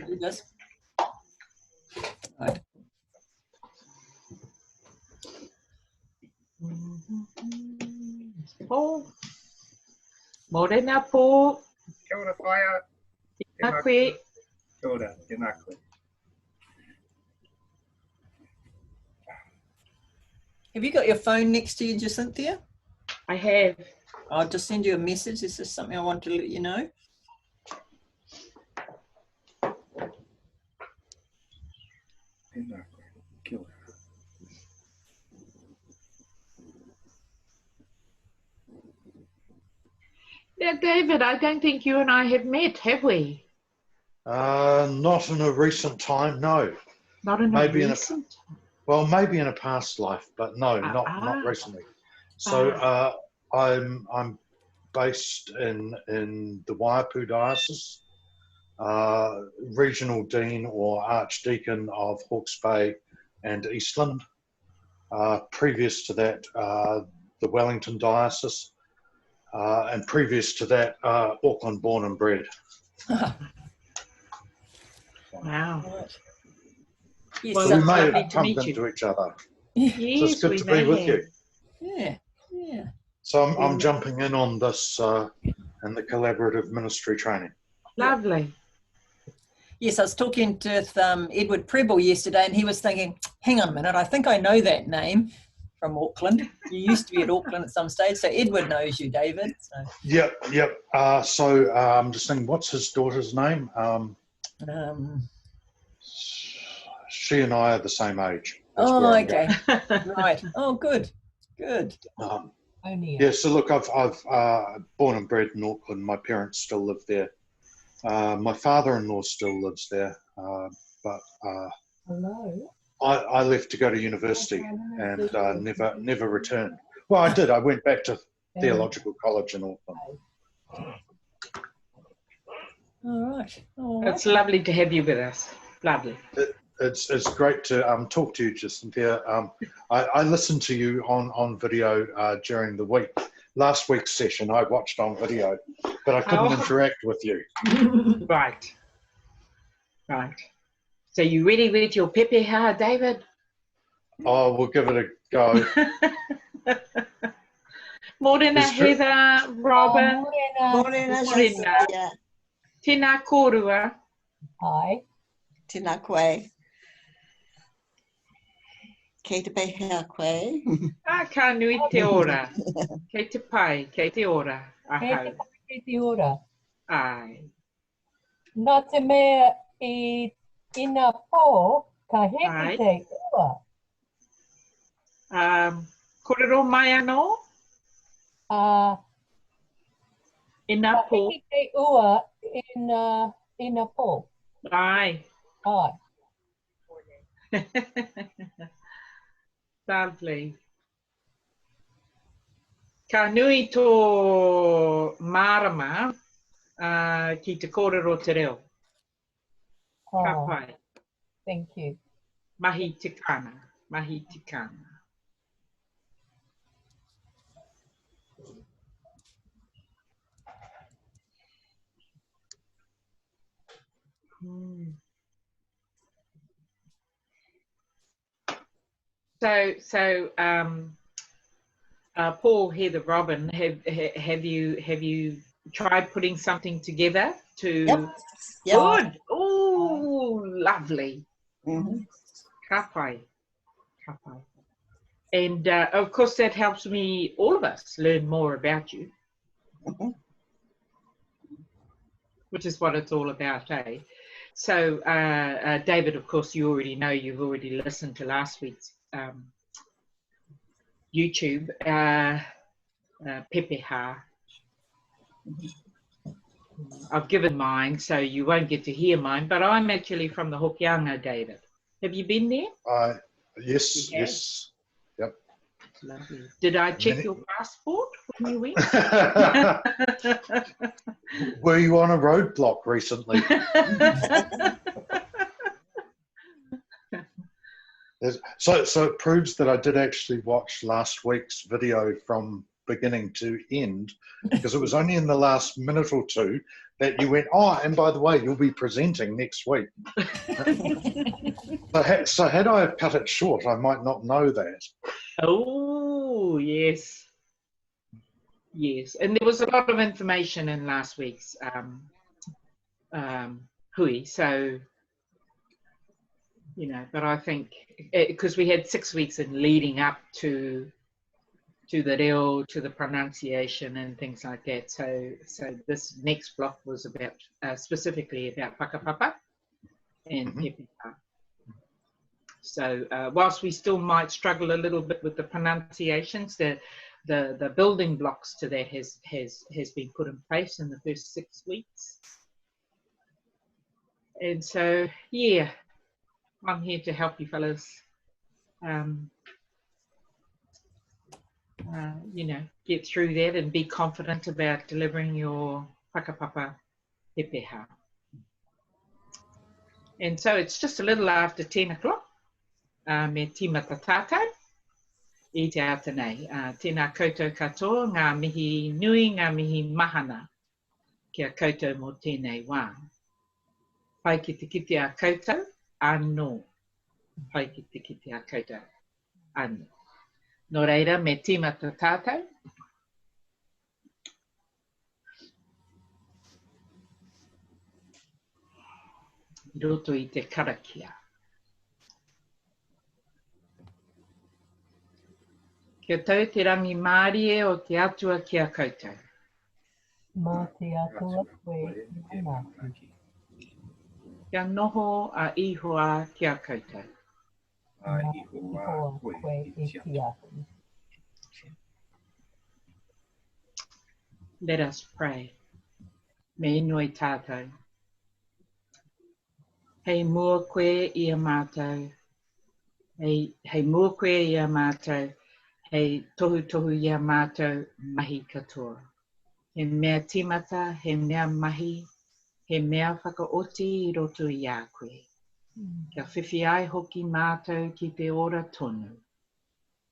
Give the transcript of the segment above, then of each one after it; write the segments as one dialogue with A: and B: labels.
A: Do this. Right.
B: Paul. Morena Paul.
C: Kia ora whaia.
B: Tēnā koe.
C: Kia ora, tēnā koe.
A: Have you got your phone next to you, Jacinthia?
B: I have.
A: I'll just send you a message. This is something I want to let you know.
C: Tēnā koe. Kia ora.
B: Now, David, I don't think you and I have met, have we?
D: Not in a recent time, no.
B: Not in
D: Maybe
B: a recent.
D: Well, maybe in a past life, but no, not recently. So I'm based in the Waipu Diocese, Regional Dean or Archdeacon of Hawke's Bay and Eastland. Previous to that, the Wellington Diocese, and previous to that, Auckland born and bred.
B: Wow.
A: Yes,
D: Well, we may have bumped into each other.
B: Yes,
D: So it's good to be with you.
A: Yeah, yeah.
D: So I'm jumping in on this and the collaborative ministry training.
B: Lovely.
A: Yes, I was talking to Edward Preble yesterday, and he was thinking, hang on a minute, I think I know that name from Auckland. You used to be at Auckland at some stage, so Edward knows you, David. So.
D: Yep. So I'm just thinking, what's his daughter's name? She and I are the same age. That's
A: oh,
D: where I'm
A: okay. Right. Oh, good. Good.
D: Yeah, so look, I've born and bred in Auckland. My parents still live there. My father-in-law still lives there, but
E: Hello.
D: I left to go to university and never returned. Well, I did. I went back to theological college in Auckland.
A: All right.
B: It's lovely to have you with us. Lovely.
D: It's great to talk to you, Jacinthia. I listened to you on video during the week. Last week's session I watched on video, but I couldn't interact with you.
B: Right. So you ready with your Pepeha, David?
D: Oh, we'll give it a go.
B: Morena, Heather, Robin.
E: Morena.
B: Tēnā kōrua.
E: Hi.
F: Tēnā koe. Kei te pehea koe.
B: Ka nui te ora. Kei te pai, kei te ora.
E: Kei te ora.
B: Ai.
E: Nā te mea I ina pō, ka heki te ua.
B: Korero mai anō? Ina
E: Ka
B: pō.
E: heki te ua ina pō.
B: Ai.
E: Ai.
B: Lovely. Ka nui tō marama ki te kōrero te reo. Ka pai.
E: Thank you.
B: Mahi tikana. Mahi tikana. So, Paul, Heather, Robin, have you tried putting something together to?
F: Yep.
B: Good. Oh, lovely. Ka pai. Ka pai. And of course, that helps me, all of us, learn more about you, which is what it's all about, eh? So, David, of course, you already know, you've already listened to last week's YouTube, Pepeha. I've given mine, so you won't get to hear mine, but I'm actually from the Hokianga, David. Have you been there?
D: Yes, yes. Yep.
B: Lovely. Did I check your passport when you went?
D: Were you on a roadblock recently? So it proves that I did actually watch last week's video from beginning to end, because it was only in the last minute or two that you went, oh, and by the way, you'll be presenting next week. So had I cut it short, I might not know that.
B: Oh, yes. Yes, and there was a lot of information in last week's hui, so, you know, but I think, because we had 6 weeks in leading up to the reo, to the pronunciation and things like that, so this next block was about, specifically about whakapapa and pepeha. So whilst we still might struggle a little bit with the pronunciations, the building blocks to that has been put in place in the first 6 weeks. And so, yeah, I'm here to help you fellas, you know, get through that and be confident about delivering your whakapapa pepeha. And so it's just a little after 10 o'clock. Me tīmata tātou I te ata nei. Tēnā koutou katoa, ngā mihi nui, ngā mihi mahana kia koutou mō tēnei wā. Pai ki te kite a koutou, anō. Pai ki te kite a koutou, anō. Nō reira, me tīmata tātou. I roto I te karakia. Kia tau te rangi mārie o te atua kia koutou.
E: Mā te atua koe I maki.
B: Kia noho a ihoa kia koutou.
E: Mā ihoa koe I ki atu.
B: Let us pray. Me inoi tātou. Hei mua koe I a mātou. Hei mua koe I a mātou. Hei tohu tohu I a mātou mahi katoa. He mea tīmata, he mea mahi, he mea whakaoti I roto I a koe. Kia whiwhi ai hoki mātou ki te ora tonu.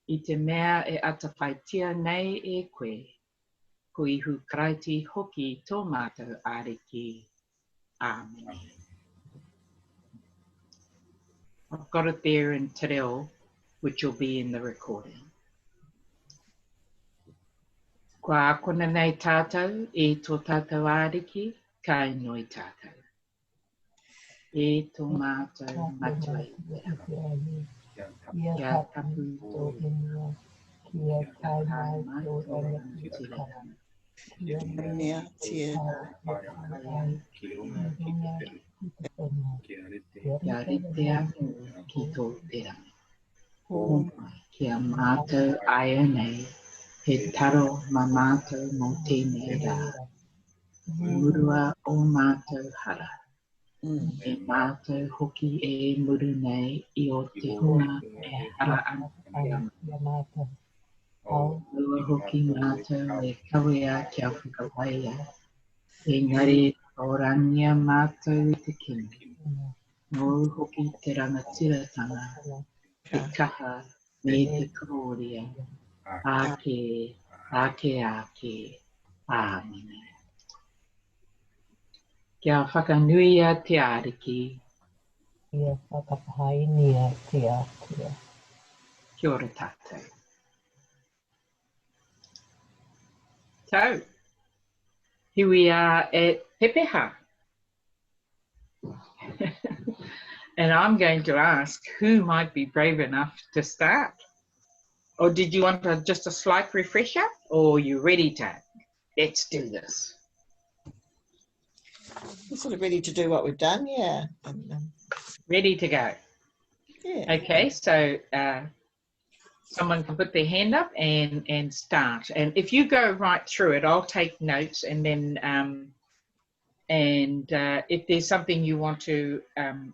B: I te mea e atawhaitia nei e koe. Ko ihu karaiti hoki tō mātou āriki. Amen. I've got it there in te reo, which will be in the recording. Kua akona nei tātou, e tō tātou āriki, ka inoi tātou. E tō mātou matua I wera. Kia tapu
E: tō inua, kia kai mai tō rangi I kara. Kia
F: Mea tia.
B: Kia rite anu ki tō pera. Kia mātou aia nei, he taro ma mātou mō tēnei rā. Murua o mātou hara. E mātou hoki e muru nei I o te hunga e hara anu kia mātou. Lua hoki mātou e kawea kia whakawaia. Engari orangia mātou I te kini. Ngō hoki te rangatiratanga, te kaha me te kōria. Ake, āmine. Kia whakanuia te āriki.
E: Kia whakapahainia te atua.
B: Kia ora tātou. So, here we are at Pepeha. And I'm going to ask who might be brave enough to start. Or did you want just a slight refresher? Or are you ready to? Let's do this.
F: We're sort of ready to do what we've done, yeah.
B: Ready to go.
F: Yeah.
B: Okay, so someone can put their hand up and start. And if you go right through it, I'll take notes, and then if there's something you want to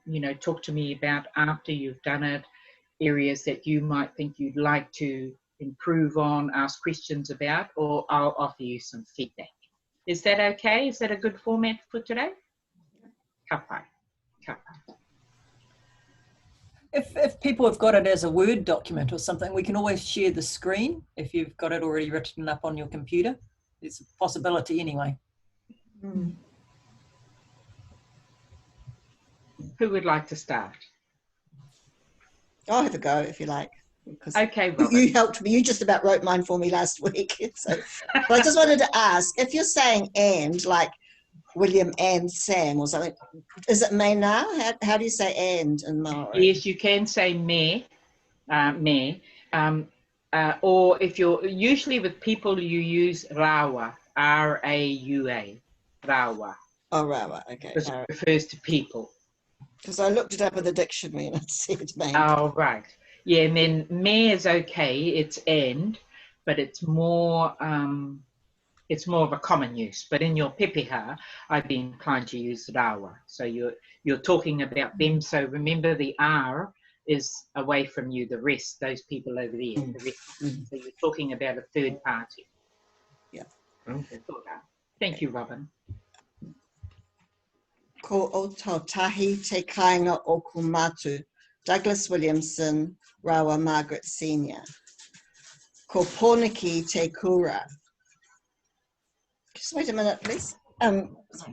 B: you know, talk to me about after you've done it, areas that you might think you'd like to improve on, ask questions about, or I'll offer you some feedback. Is that okay? Is that a good format for today? Ka pai.
A: If people have got it as a Word document or something, we can always share the screen if you've got it already written up on your computer. It's a possibility anyway.
F: Mm.
B: Who would like to start?
F: I'll have a go if you like. Because
B: Okay,
F: you
B: Robin.
F: helped me. You just about wrote mine for me last week. So, but I just wanted to ask, if you're saying and, like William and Sam or something, is it me now? How do you say and in Maori?
B: Yes, you can say me, or if you're usually with people, you use rawa, R-A-U-A, rawa,
F: Oh, right. Okay.
B: because it refers to people.
F: Because I looked it up in the dictionary and it said me.
B: Oh, right. Yeah, and then me is okay. It's and, but it's more of a common use. But in your pepeha, I'd be inclined to use rawa. So you're talking about them. So remember, the R is away from you. The rest, those people over there. The rest. So you're talking about a third party.
F: Yeah.
B: Thank you, Robin.
F: Ko o tahi te kāinga o kumatu, Douglas Williamson, Rawa Margaret Senior. Ko pōniki te kura. Just wait a minute, please. Sorry.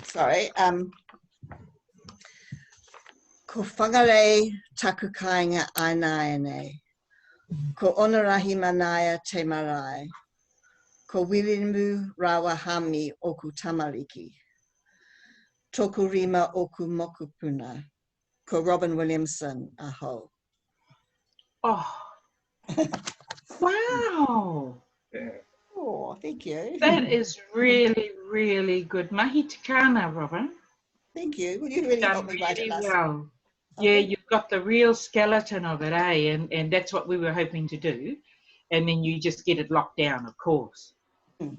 F: Sorry. Ko whangarei taku kāinga ainaene. Ko onarahi manaya te marae. Ko wirimu rawa hami oku tamariki. Toku rima oku mokupuna. Ko Robin Williamson, aho.
B: Oh, wow.
C: Yeah.
F: Oh, thank you.
B: That is really, really good. Mahi te kāna, Robin.
F: Thank you. Well, you really
B: Done
F: helped me write it
B: really
F: last.
B: well.
F: Oh,
B: Yeah,
F: thank
B: you've got the real skeleton of it, eh? And that's what we were hoping to do. And then you just get it locked down, of course.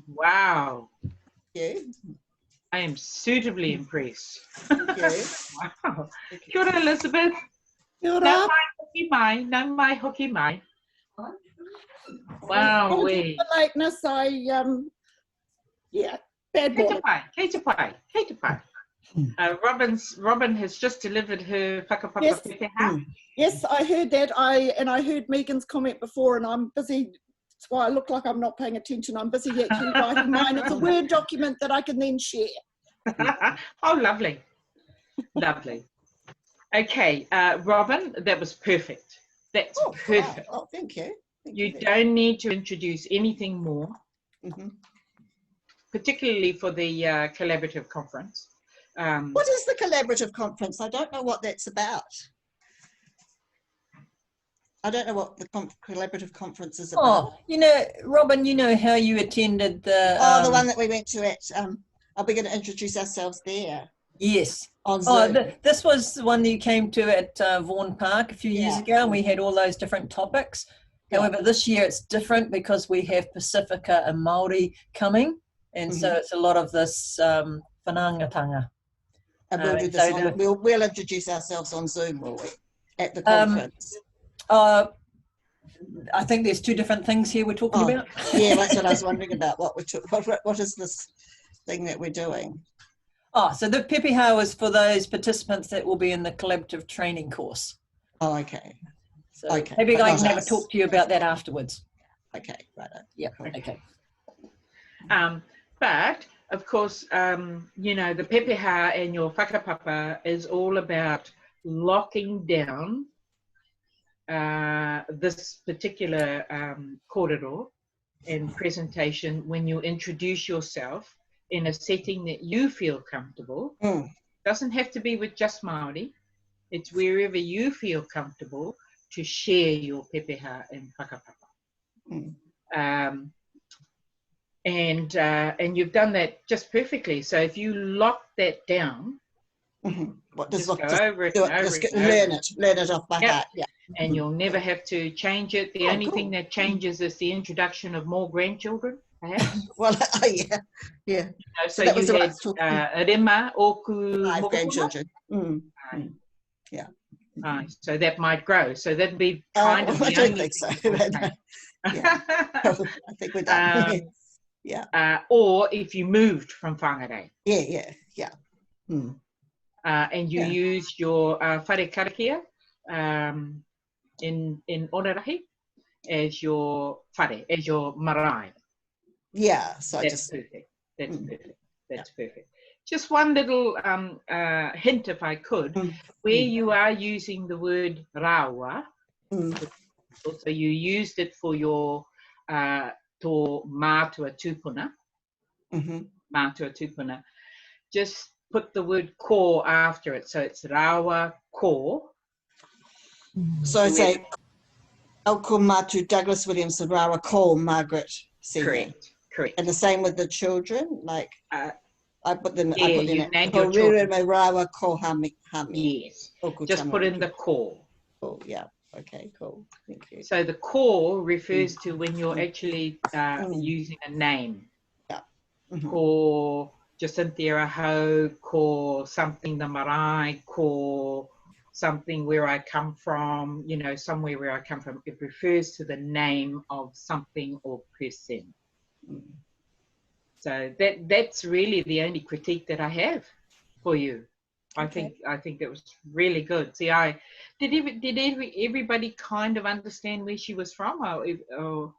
B: Wow.
F: you.
B: I am suitably impressed.
F: Thank you.
B: Wow. Kia ora, Elizabeth.
E: Kia
B: No
E: ora.
B: mai hoki mai, no mai hoki mai. Wow,
E: Apologies
B: we.
E: for lateness. Bad
B: Kei te
E: morning.
B: pai, kei te pai, kei te pai. Robin has just delivered her whakapapa
E: Yes.
B: pepeha.
E: Yes, I heard that. I heard Megan's comment before, and I'm busy. That's why I look like I'm not paying attention. I'm busy actually writing mine. It's a Word document that I can then share.
B: Oh, lovely. Lovely. Okay, Robin, that was perfect. That's
F: Oh,
B: perfect.
F: wow. Oh, thank you. Thank
B: You
F: very
B: don't need to introduce anything more,
F: much. Mhm.
B: particularly for the collaborative conference.
F: What is the collaborative conference? I don't know what that's about. I don't know what the collaborative conference is about.
A: Oh, Robin, you know how you attended the...
F: The one that we went to at, are we going to introduce ourselves there?
A: Yes.
F: On Zoom.
A: Oh, this was the one that you came to at Vaughan Park a few years ago, and we had all those different topics.
F: Yeah.
A: However, this year it's different because we have Pacifica and Māori coming, and so it's a lot of this whanangatanga.
F: And we'll do this on, we'll introduce ourselves on Zoom, will we? At the conference.
A: I think there's two different things here we're talking about.
F: Yeah, that's what I was wondering about. What is this thing that we're doing?
A: Oh, so the Pepeha was for those participants that will be in the collaborative training course.
F: Oh, okay.
A: So
F: Okay,
A: maybe
F: but
A: I
F: not
A: can have a
F: us.
A: talk to you about that afterwards.
F: Okay, right.
A: Yeah, okay.
B: But of course, the pepeha and your whakapapa is all about locking down this particular korero and presentation when you introduce yourself in a setting that you feel comfortable. Doesn't have to be with just Māori. It's wherever you feel comfortable to share your pepeha and whakapapa. And you've done that just perfectly. So if you lock that down,
F: Just
B: go over it and over it.
F: Learn it off by heart. Yeah.
B: And you'll never have to change it. The only thing that changes is the introduction of more grandchildren, perhaps.
F: Well, yeah.
B: So
F: that
B: you
F: was
B: had rema, oku,
F: 5 grandchildren. Yeah.
B: So that might grow. So that'd be kind of the
F: I don't
B: only
F: think so.
B: thing that will change.
F: Yeah. I think we're done. Yeah.
B: Or if you moved from whangarei.
F: Yeah. Mm.
B: And you
F: Yeah.
B: used your whare karakia in Onerahi as your whare, as your marae.
F: Yeah. So I
B: That's
F: just
B: perfect. That's
F: Mm.
B: perfect. That's perfect. Just one little hint, if I could, where you are using the word rawa, so you used it for your tō mātua tūpuna, mātua tūpuna, just put the word ko after it. So it's rawa ko.
F: So I'd say Elko Matu, Douglas Williamson, Rawa Cole, Margaret Senior.
B: Correct.
F: And the same with the children, like I put them.
B: Yeah,
F: I put them
B: you
F: in.
B: named your children.
F: Rawa Ko Hami.
B: Yes. Just put in the core.
F: Oh, yeah. Okay, cool. Thank you.
B: So the core refers to when you're actually using a name.
F: Yeah.
B: Ko Jacinthia Aho, ko something the marae, ko something where I come from, you know, somewhere where I come from. It refers to the name of something or person. So that's really the only critique that I have for you.
F: Okay.
B: I think that was really good. See, did everybody kind of understand where she was from? Or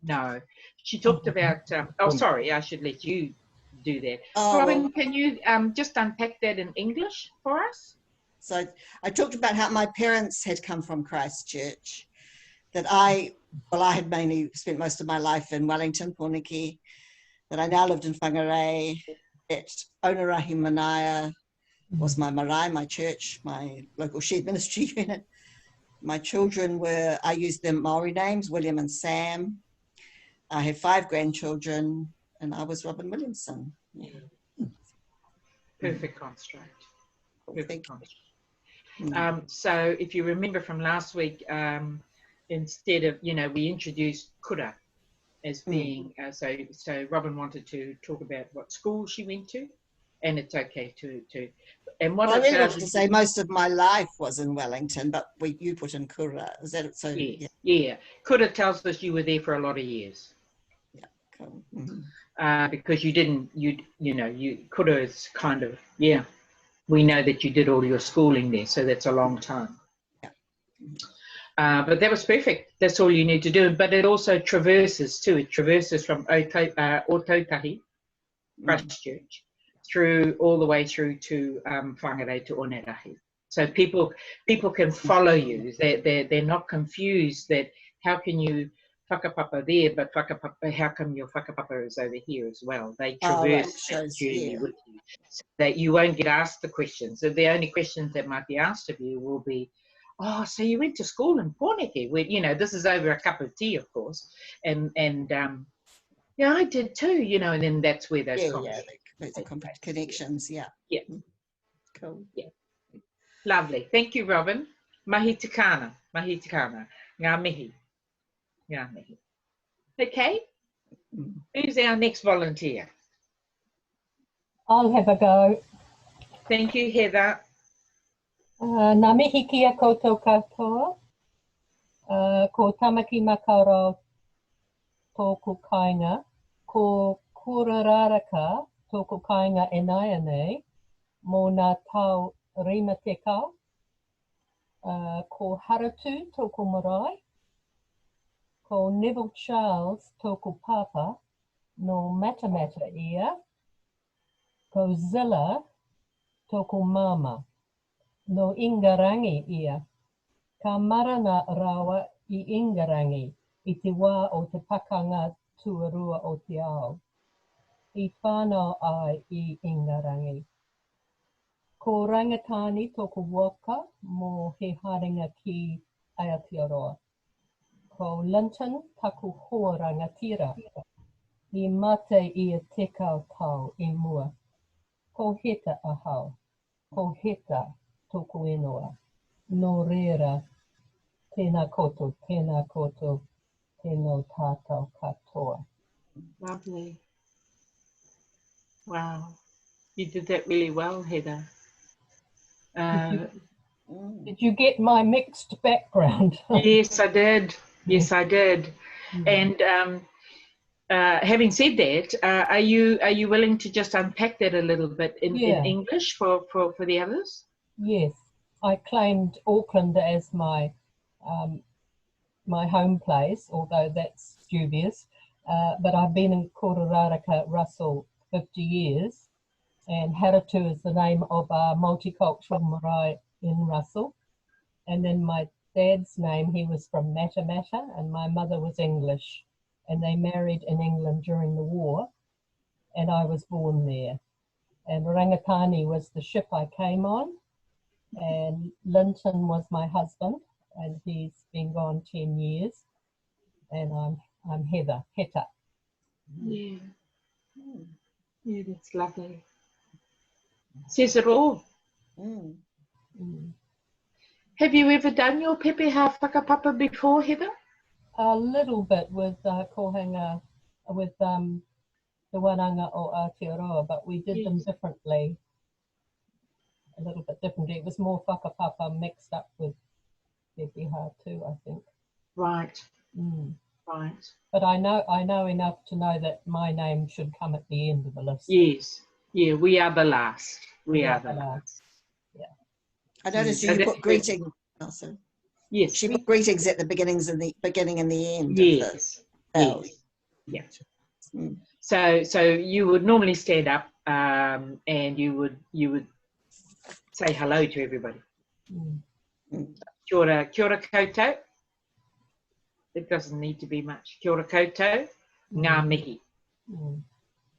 B: no? She talked about. Sorry, I should let you do that. Robin, can you just unpack that in English for us?
F: So I talked about how my parents had come from Christchurch. That I had mainly spent most of my life in Wellington, Porniki. That I now lived in Whangarei. That Onerahi Manaia was my marae, my church, my local shared ministry unit. My children I used their Maori names, William and Sam. I have 5 grandchildren, and I was Robin Williamson. Yeah.
B: Perfect construct. Perfect construct.
F: Mm.
B: So if you remember from last week, instead of, we introduced kura as being, so Robin wanted to talk about what school she went to, and it's okay to and what
F: I
B: it
F: really
B: does
F: wanted to say most of my life was in Wellington, but you put in kura. Is that so?
B: Yes, yeah. Kura tells us you were there for a lot of years.
F: Yeah, cool.
B: Because kura is kind of, we know that you did all your schooling there, so that's a long time. But that was perfect. That's all you need to do. But it also traverses too. It traverses from Otautahi, Christchurch, through all the way through to Whangarei to Onerahi. So people can follow you. They're not confused that how can you whakapapa there, but how come your whakapapa is over here as well? They traverse that journey with you. So that you won't get asked the questions. So the only questions that might be asked of you will be, oh, so you went to school in Porniki, where, this is over a cup of tea, of course. And yeah, I did too, and then that's where those
F: connections,
B: Yeah.
F: Cool.
B: Yeah. Lovely. Thank you, Robin. Mahi tikana. Ngā mihi. Okay. Who's our next volunteer?
G: I'll have a go.
B: Thank you, Heather.
G: Ngā mihi kia koutou katoa. Ko tamaki makaurau tōku kāinga. Ko kurararaka tōku kāinga e nāia nei. Mō nā tau rima tekau. Ko Haratu tōku marae. Ko Neville Charles tōku papa. No Matamata ia. Ko Zilla tōku mama. No Ingarangi ia. Ka maranga rawa I Ingarangi I te wā o te pakanga tuarua o te ao. I whānau ai I Ingarangi. Ko rangatani tōku waka mō he haringa ki Aotearoa. Ko Linton taku hoa rangatira. I mate I tekau tau I mua. Ko heta ahau. Ko heta tōku ingoa. No reira. Tēnā koutou, tēnō tātou katoa.
B: Lovely. Wow. You did that really well, Heather.
G: Did you get my mixed background?
B: Yes, I did. Yes, I did. And having said that, are you willing to just unpack that a little bit in English for the others?
G: Yes, I claimed Auckland as my my home place, although that's dubious. But I've been in Kororaraka, Russell, 50 years, and Haratu is the name of a multicultural marae in Russell. And then my dad's name, he was from Matamata, and my mother was English. And they married in England during the war, and I was born there. And Rangatani was the ship I came on, and Linton was my husband, and he's been gone 10 years. And I'm Heta.
B: Yeah. Yeah, that's lovely. Says it all.
F: Mm.
G: Mm.
B: Have you ever done your Pepeha whakapapa before, Heather?
G: A little bit with kohanga, with the Waranga o Aotearoa, but we did them differently, a little bit differently. It was more whakapapa mixed up with Pepeha too, I think.
B: Right.
G: Mm.
B: Right.
G: But I know enough to know that my name should come at the end of the list.
B: Yes. Yeah, we are the last. We are the last.
G: Yeah.
F: I noticed
B: So
F: you
B: that-
F: put greeting. Also,
B: Yes.
F: she put greetings at the beginning and the end.
B: Yes.
F: Of the
B: Yes. Yeah.
F: Mm.
B: So you would normally stand up and you would say hello to everybody.
G: Mm.
B: Kia ora koutou. It doesn't need to be much. Kia ora koutou. Ngā mihi.
G: Mm.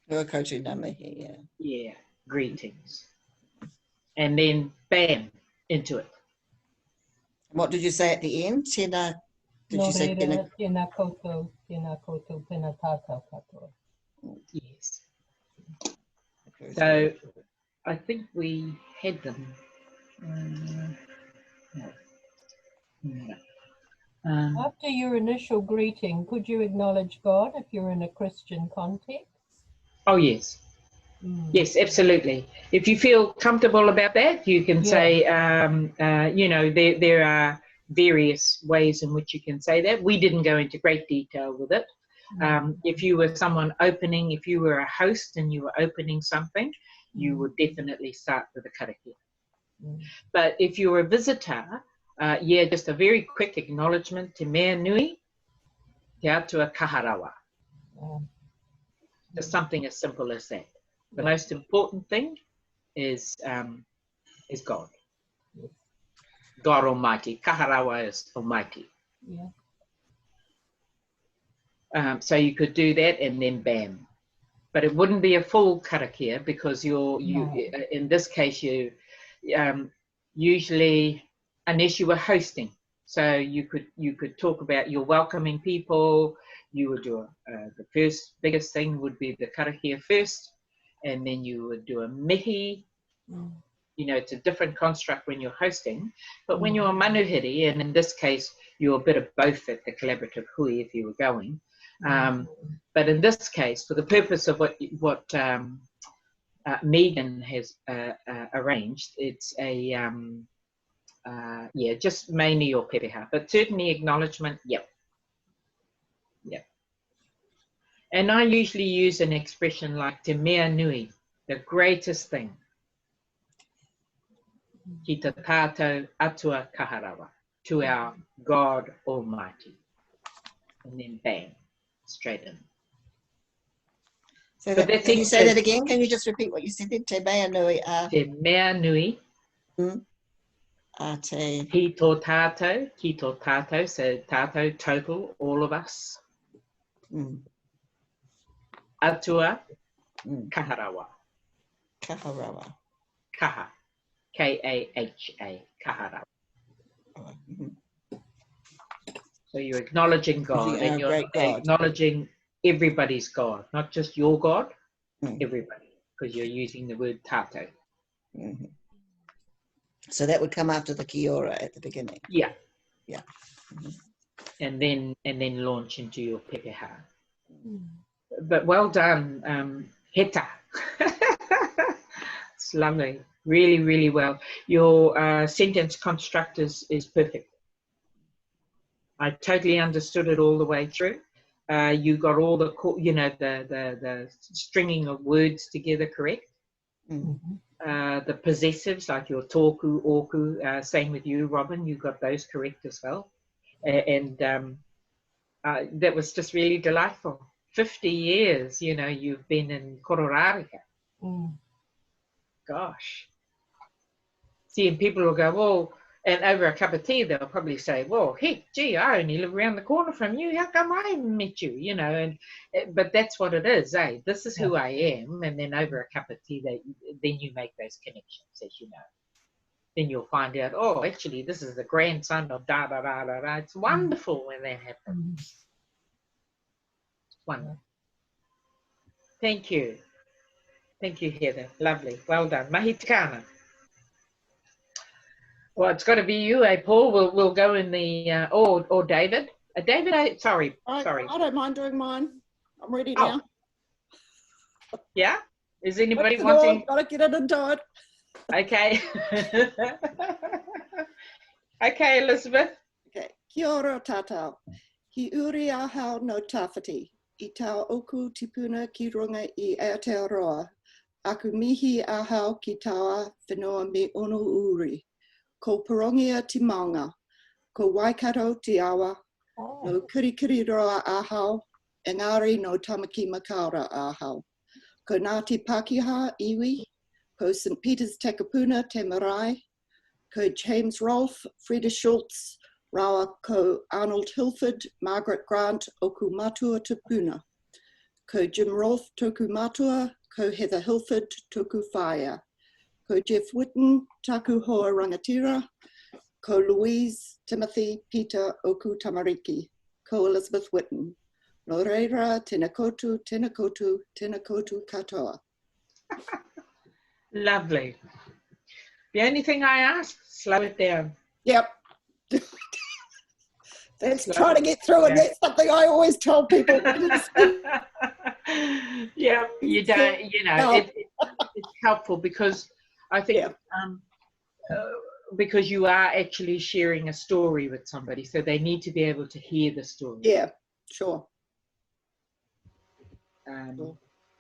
F: Ruakotu ngā mihi, yeah.
B: Yeah. Greetings. And then bam, into it.
F: What did you say at the end? Tēnā, did
G: Nō
F: you say
G: reira,
F: tēnā?
G: tēnā koutou, pēnā tātou katoa.
B: Yes. So I think we had them. No.
G: After your initial greeting, could you acknowledge God if you're in a Christian context?
B: Oh, yes.
G: Mm.
B: Yes, absolutely. If you feel comfortable about that, you can say, there are various ways in which you can say that. We didn't go into great detail with it. If you were someone opening, if you were a host and you were opening something, you would definitely start with a karakia. But if you're a visitor, just a very quick acknowledgement, te mea nui, te atua kaharawa. Just something as simple as that. The most important thing is God. God Almighty. Kaharawa is Almighty.
G: Yeah.
B: So you could do that and then bam. But it wouldn't be a full karakia because in this case you usually, unless you were hosting, so you could talk about you're welcoming people. You would do the first biggest thing would be the karakia first, and then you would do a mihi. It's a different construct when you're hosting, but when you're a manuhiri, and in this case you're a bit of both at the collaborative hui if you were going. But in this case, for the purpose of what Megan has arranged, it's a just mainly your pepeha, but certainly acknowledgement. Yep. And I usually use an expression like te mea nui, the greatest thing. Ki te tātou atua kaharawa, to our God Almighty. And then bang, straight in.
F: So
B: But that's
F: can you
B: it.
F: say that again? Can you just repeat what you said then? Te mea nui a...
B: Te mea nui.
F: A te...
B: Ki tō tātou, so tātou, total, all of us. Atua, kaharawa.
F: Kaharawa.
B: Kaha, K-A-H-A, kaharawa. So you're acknowledging God, and you're acknowledging everybody's God, not just your God, everybody, because you're using the word tātou.
F: So that would come after the kia ora at the beginning.
B: Yeah.
F: Mm-hmm.
B: And then launch into your pepeha. But well done, Heta. It's lovely. Really, really well. Your sentence construct is perfect. I totally understood it all the way through. you got all the, you know, the stringing of words together correct. The possessives like your tōku, ōku, same with you, Robin, you got those correct as well. And that was just really delightful. 50 years, you know, you've been in Kororarika. Gosh. See, and people will go, well, and over a cup of tea, they'll probably say, well, heck, gee, I only live around the corner from you. How come I met you? You know, and but that's what it is, eh? This is who I am. And then over a cup of tea, then you make those connections, as you know. Then you'll find out, oh, actually, this is the grandson of da-da-da-da-da. It's wonderful when that happens. It's wonderful. Thank you. Thank you, Heather. Lovely. Well done. Mahi tikana. Well, it's got to be you, eh, Paul? We'll go in the or David. David, sorry.
E: I don't mind doing mine. I'm ready now.
B: Yeah. Is anybody wanting?
E: Got to get it into it.
B: Okay. Okay, Elizabeth.
E: Okay. Kia ora tātou. Hi uri ahau no tawhiti. I tau oku tipuna ki runga I Aotearoa. Aku mihi ahau ki taua whenua me ono uri. Ko Parongia ti maunga, ko Waikato ti awa, no Kirikiri roa ahau, engari no Tamaki Makaura ahau. Ko Ngāti Pākehā iwi, ko St. Peter's Takapuna te marae, ko James Rolfe, Freda Schultz, rawa ko Arnold Hilford, Margaret Grant, oku matua te puna. Ko Jim Rolfe, toku matua, ko Heather Hilford, toku whaia. Ko Jeff Whitten, taku hoa rangatira. Ko Louise, Timothy, Peter, oku tamariki. Ko Elizabeth Whitten. No reira, tēnā koutou, tēnā koutou, tēnā koutou katoa.
B: Lovely. The only thing I ask, slow it down.
E: Yep. That's trying to get through, and that's something I always tell people.
B: Yeah, you don't, you know, it's helpful because I think because you are actually sharing a story with somebody, so they need to be able to hear the story.
E: Yeah, sure.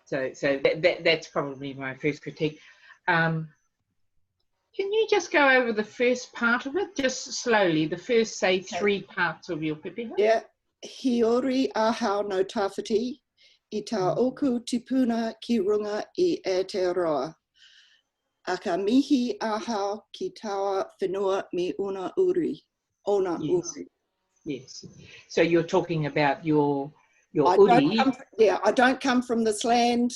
B: So that's probably my first critique. Can you just go over the first part of it, just slowly, the first, say, 3 parts of your Pepeha?
E: Yeah. Hiori ahau no tawhiti, I tā oku tipuna ki runga I Aotearoa. Aka mihi ahau ki taua whenua me una uri. Ona uri.
B: Yes. So you're talking about your uri.
E: I don't come from this land.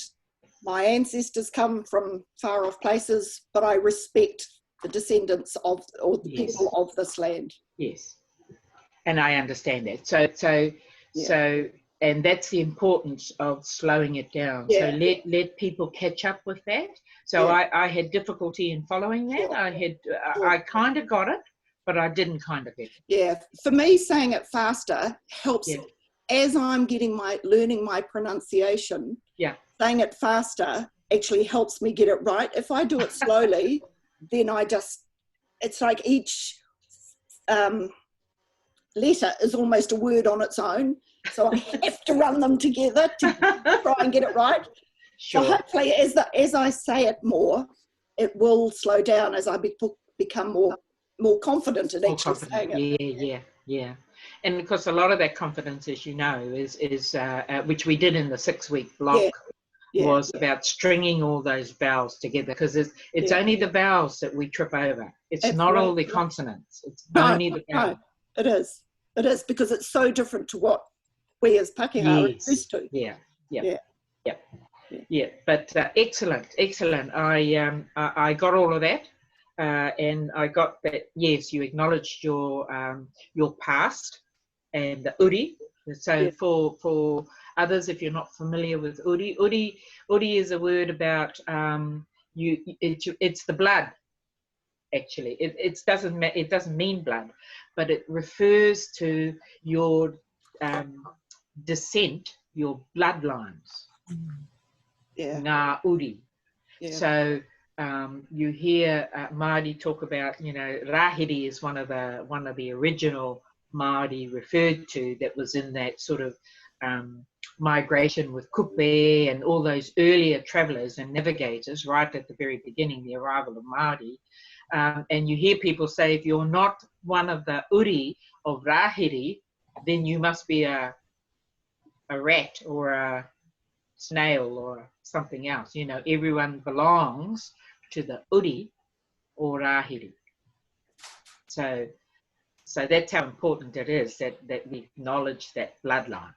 E: My ancestors come from far off places, but I respect the descendants of, or the people of this land.
B: Yes. And I understand that. So, and that's the importance of slowing it down.
E: Yeah.
B: So let people catch up with that. So I had difficulty in following that. I kind of got it, but I didn't kind of get it.
E: Yeah. For me, saying it faster helps as I'm learning my pronunciation.
B: Yeah.
E: Saying it faster actually helps me get it right. If I do it slowly, then it's like each letter is almost a word on its own. So I have to run them together to try and get it right.
B: Sure.
E: So hopefully as I say it more, it will slow down as I become more confident in actually saying it.
B: Yeah. And because a lot of that confidence, as you know, is which we did in the 6-week block, was about stringing all those vowels together, because it's only the vowels that we trip over. It's not all the consonants. It's only the vowels.
E: No, it is because it's so different to what we as Pepeha are used to.
B: Yeah. But excellent. I got all of that, and I got that. Yes, you acknowledged your past and the uri. So for others, if you're not familiar with uri is a word about it's the blood. Actually, it doesn't mean blood, but it refers to your descent, your bloodlines. Ngā uri. So you hear Māori talk about, Rahiri is one of the original Māori referred to that was in that sort of migration with Kupe and all those earlier travellers and navigators right at the very beginning, the arrival of Māori. And you hear people say, if you're not one of the uri of Rahiri, then you must be a rat or a snail or something else. You know, everyone belongs to the uri or Rahiri. So that's how important it is that we acknowledge that bloodline.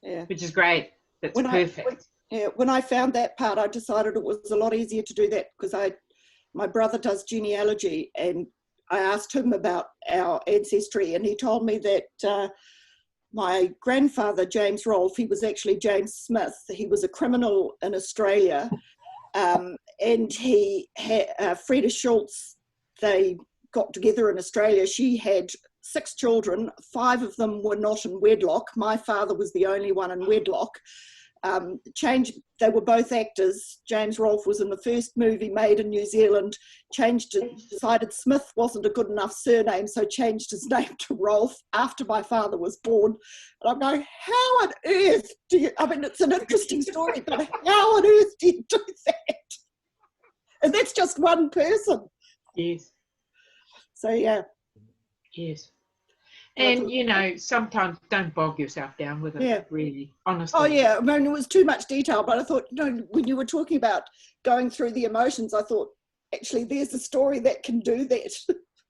E: Yeah.
B: Which is great. That's perfect.
E: When I found that part, I decided it was a lot easier to do that because my brother does genealogy, and I asked him about our ancestry, and he told me that my grandfather, James Rolfe, he was actually James Smith. He was a criminal in Australia, and he had Freda Schultz, they got together in Australia. She had 6 children, 5 of them were not in wedlock. My father was the only one in wedlock. They were both actors. James Rolfe was in the first movie made in New Zealand, decided Smith wasn't a good enough surname, so changed his name to Rolfe after my father was born. And I'm going, how on earth do you, I mean, it's an interesting story, but how on earth do you do that? And that's just one person.
B: Yes.
E: So, yeah.
B: Yes. And, you know, sometimes don't bog yourself down with it, really, honestly.
E: Oh, yeah. I mean, it was too much detail, but I thought, you know, when you were talking about going through the emotions, I thought, actually, there's a story that can do that.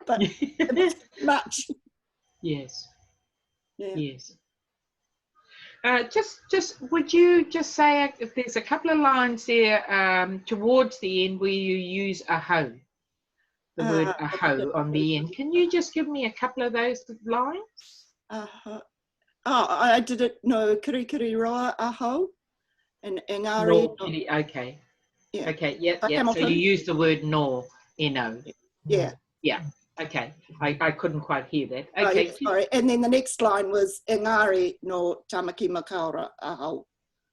E: But it's too much.
B: Yes.
E: Yeah.
B: Yes. Just would you just say, if there's a couple of lines there towards the end where you use aho, the word aho on the end. Can you just give me a couple of those lines?
E: Oh, I did it. No, kiri roa aho, and engari.
B: No, okay.
E: Yeah.
B: Okay. Yeah. Yeah.
E: Hamilton.
B: So you use the word no, no.
E: Yeah.
B: Yeah. Okay. I couldn't quite hear that. Okay.
E: Oh, yeah, sorry. And then the next line was engari no tamaki makaura aho.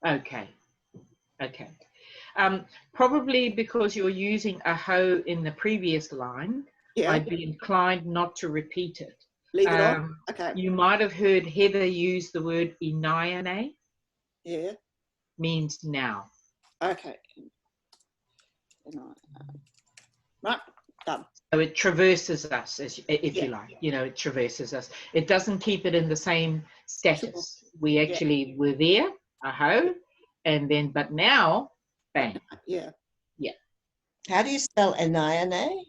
B: Okay. Okay. Probably because you're using aho in the previous line, I'd be inclined not to repeat it.
E: Leave it on? Okay.
B: You might have heard Heather use the word inaiane.
E: Yeah.
B: Means now.
E: Okay. Right, done.
B: So it traverses us, if you like. You know, it traverses us. It doesn't keep it in the same status. Sure. We actually were there, aho, and then, but now, bang.
E: Yeah.
B: Yeah.
F: How do you spell inaiane?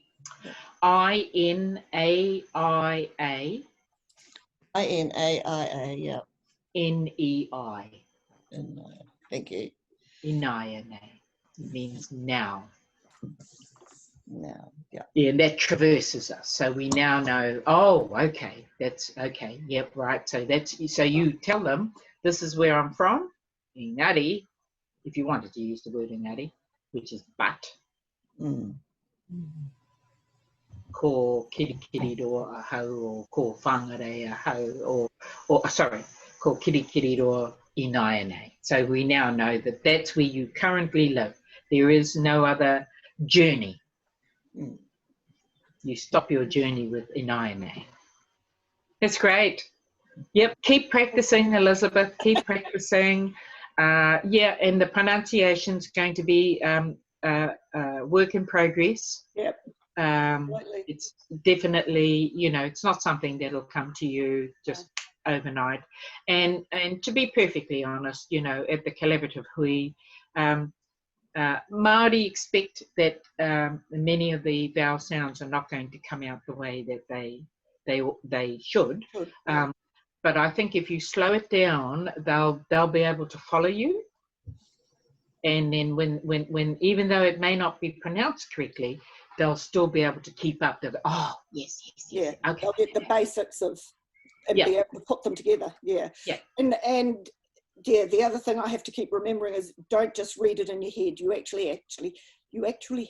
B: I-N-A-I-A.
F: I-N-A-I-A, yeah.
B: N-E-I.
F: Thank you.
B: Inaiane means now.
F: Now, yeah.
B: Yeah, and that traverses us. So we now know, oh, okay, that's okay. Yep, right. So so you tell them, this is where I'm from. Ingari, if you wanted to use the word ingari, which is but. Ko kirikiri roa aho, or ko whangare aho, or sorry, ko kirikiri roa inaiane. So we now know that that's where you currently live. There is no other journey. You stop your journey with inaiane. That's great. Yep, keep practicing, Elizabeth. Keep practicing. Yeah, and the pronunciation's going to be work in progress.
E: Yep.
B: It's definitely, you know, it's not something that'll come to you just overnight. And to be perfectly honest, you know, at the collaborative hui, Māori expect that many of the vowel sounds are not going to come out the way that they should. But I think if you slow it down, they'll be able to follow you. And then when even though it may not be pronounced correctly, they'll still be able to keep up. They'll go, oh, yes.
E: Yeah,
B: okay.
E: They'll get the basics of and be able to put them together. Yeah. Yeah. And yeah, the other thing I have to keep remembering is don't just read it in your head. You actually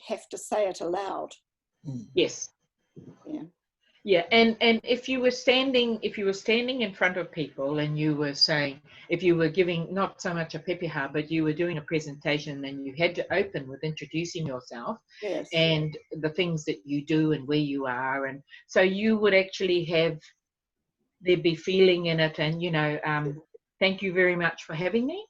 E: have to say it aloud.
B: Yes.
E: Yeah.
B: Yeah, and if you were standing in front of people and you were saying, if you were giving not so much a pepeha, but you were doing a presentation, and you had to open with introducing yourself and the things that you do and where you are, and so you would actually have there'd be feeling in it, and you know, thank you very much for having me.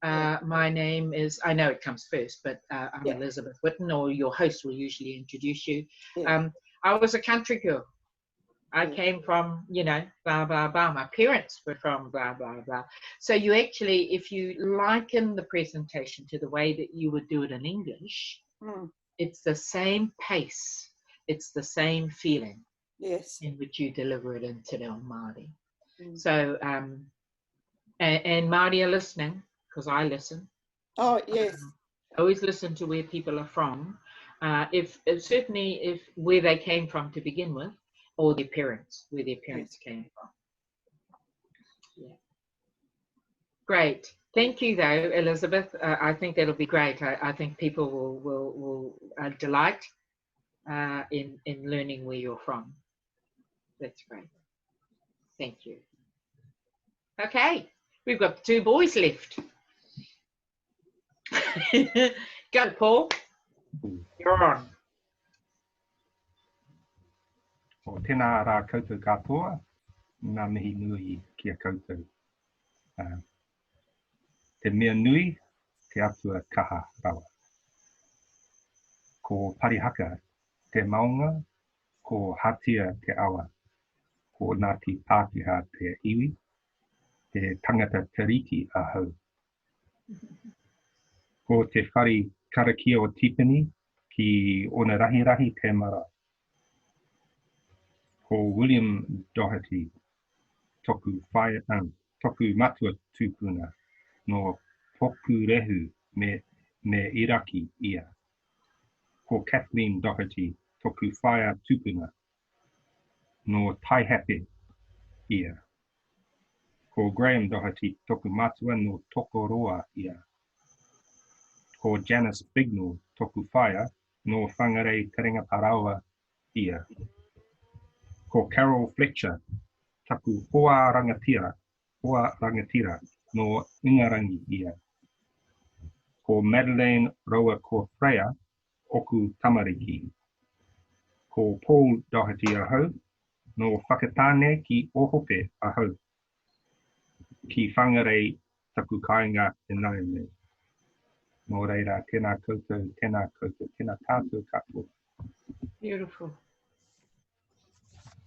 B: My name is, I know it comes first, but I'm Elizabeth Whitten, or your host will usually introduce you. I was a country girl. I came from, you know, blah, blah, blah. My parents were from blah, blah, blah. So you actually, if you liken the presentation to the way that you would do it in English, it's the same pace. It's the same feeling in which you deliver it in Te Reo Māori. So, and Māori are listening, because I listen.
E: Oh, yes.
B: Always listen to where people are from. If certainly if where they came from to begin with, or their parents, where their parents came from. Yeah. Great. Thank you, though, Elizabeth. I think that'll be great. I think people will delight in learning where you're from. That's great. Thank you. Okay, we've got 2 boys left. Go, Paul. You're on.
C: O tēnā rā koutou katoa, ngā mihi nui kia koutou. Te mea nui, te atua kaha rawa. Ko parihaka, te maunga, ko hatia te awa. Ko Ngāti Pākehā te iwi, te tangata tiriti ahau. Ko te whare karakia o tipini ki ona rahi rahi te mara. Ko William Doherty, toku matua tūpuna no Pokurehu me Iraki ia. Ko Kathleen Doherty, toku whaia tūpuna no Taihape ia. Ko Graham Doherty, toku matua no Tokoroa ia. Ko Janice Bignell, toku whaia no Whangarei Taringa Parawa ia. Ko Carol Fletcher, taku hoa rangatira no Ingarangi ia. Ko Madeleine Roa ko Freya, oku tamariki. Ko Paul Doherty ahau, no whakatāne ki Ohope ahau. Ki whangarei taku kāinga e nāianei. Nō reira, tēnā koutou, tēnā tātou katoa.
B: Beautiful.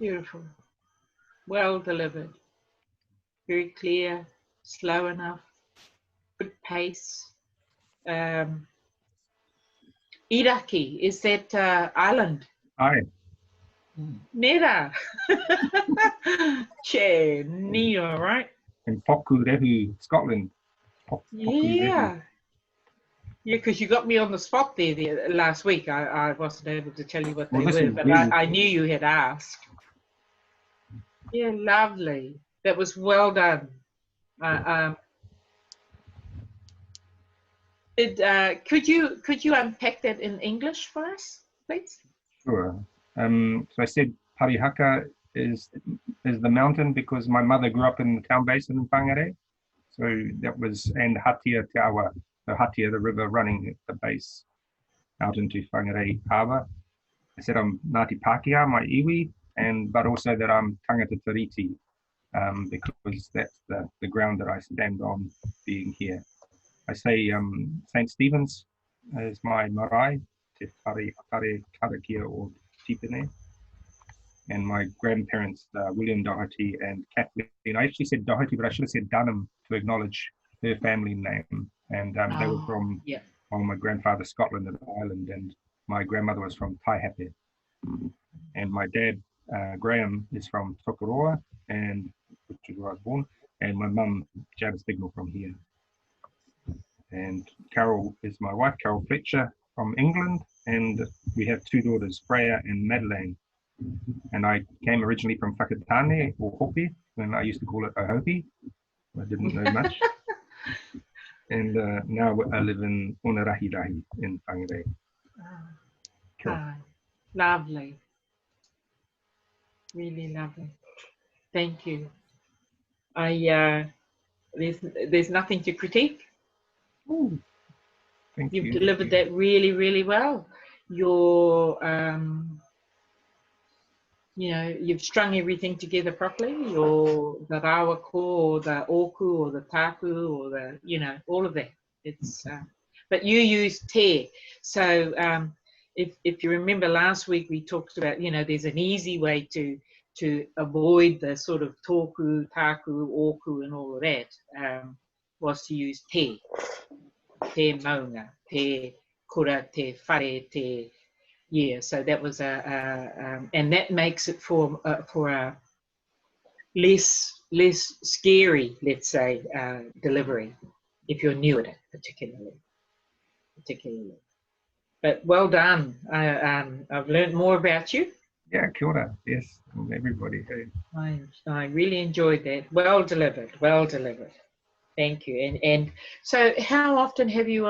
B: Beautiful. Well delivered. Very clear, slow enough, good pace. Iraki, is that island?
C: Ai,
B: Nera. Che, Neo, right?
C: in Pokurehu, Scotland.
B: Yeah. Yeah, because you got me on the spot there last week. I wasn't able to tell you what they were, but I knew you had asked. Yeah, lovely. That was well done. Could you unpack that in English for us, please?
C: Sure. So I said Parihaka is the mountain because my mother grew up in the town basin in Whangarei. So that was, and Hatia Te Awa, the Hatia, the river running at the base out into Whangarei Harbour. I said I'm Ngāti Pākehā, my iwi, but also that I'm tangata tiriti, because that's the ground that I stand on being here. I say St. Stephen's is my marae, te whare karakia o tipene. And my grandparents, William Doherty and Kathleen. I actually said Doherty, but I should have said Dunham to acknowledge her family name. And they were from, well, my grandfather, Scotland and Ireland, and my grandmother was from Taihape. And my dad, Graham, is from Tokoroa, which is where I was born, and my mum, Janice Bignell, from here. And Carol is my wife, Carol Fletcher, from England, and we have 2 daughters, Freya and Madeleine. And I came originally from Whakatāne, or Hopi, when I used to call it Ohopi. I didn't know much. And now I live in Onarahirahi in Whangarei.
B: Cool. Lovely. Really lovely. Thank you. There's nothing to critique.
C: Ooh, thank you.
B: You've delivered that really, really well. Your you've strung everything together properly, or the rawako, or the oku, or the taku, or the, all of that. It's, but you use te. So if you remember last week, we talked about, there's an easy way to avoid the sort of toku, taku, oku, and all of that, was to use te maunga, te kura, te whare, te. Yeah, so that was and that makes it for a less scary, let's say, delivery, if you're new at it, particularly. But well done. I've learned more about you.
C: Yeah, kia ora. Yes, and everybody. Hey.
B: I really enjoyed that. Well delivered. Thank you. And so, how often have you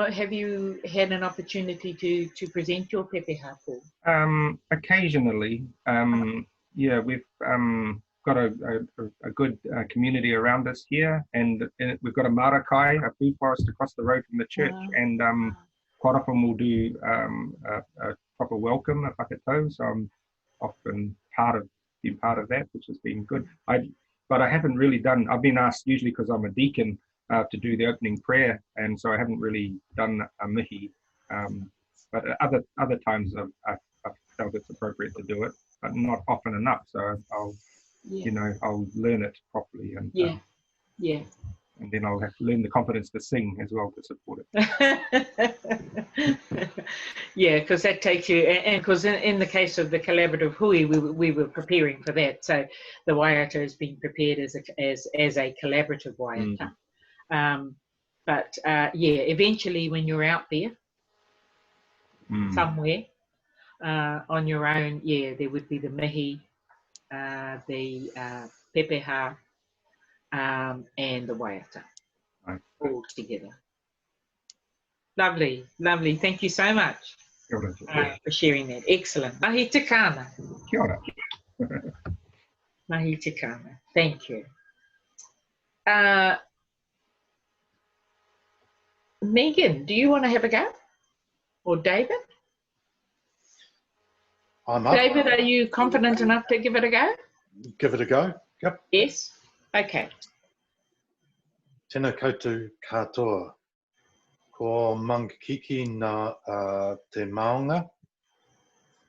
B: had an opportunity to present your pepeha, Paul?
C: Occasionally, yeah, we've got a good community around us here, and we've got a marakai, a food forest across the road from the church, and quite often we'll do a proper welcome, a whakatau, so I'm often been part of that, which has been good. But I haven't really done, I've been asked usually because I'm a deacon to do the opening prayer, and so I haven't really done a mihi. But other times I've felt it's appropriate to do it, but not often enough. So I'll learn it properly, and and then I'll have to learn the confidence to sing as well to support
B: it. Yeah, because that takes you, and because in the case of the collaborative hui, we were preparing for that. So the waiata has been prepared as a collaborative waiata. But eventually when you're out there somewhere on your own, there would be the mihi, the pepeha, and the waiata all together. Lovely. Thank you so much for sharing that. Excellent. Mahi te kāna.
C: Kia ora.
B: Mahi te kāna. Thank you. Megan, do you want to have a go? Or David?
D: I'm up.
B: David, are you confident enough to give it a go?
D: Give it a go. Yep.
B: Yes. Okay.
D: Tēnā koutou katoa. Ko mangakiki nā te maunga.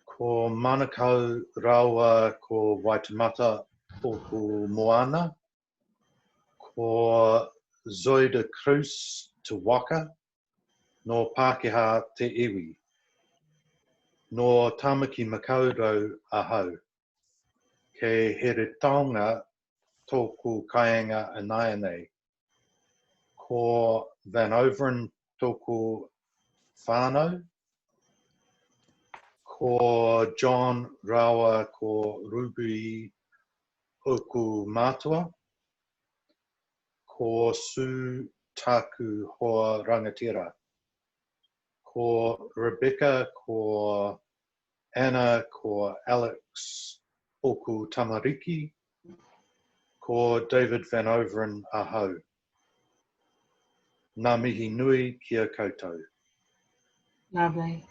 D: Ko manakau rawa ko Waitemata o ko Moana. Ko Zoe de Cruz te waka. No Pākehā te iwi. No Tamaki Makaurau ahau. Ke here taonga tōku kaianga anai. Ko Van Overen tōku whānau. Ko John Rawa ko Ruby oku mātua. Ko Sue Taku hoa rangatira. Ko Rebecca, ko Anna, ko Alex oku tamariki. Ko David Van Overen ahau. Ngā mihi nui kia koutou.
B: Lovely.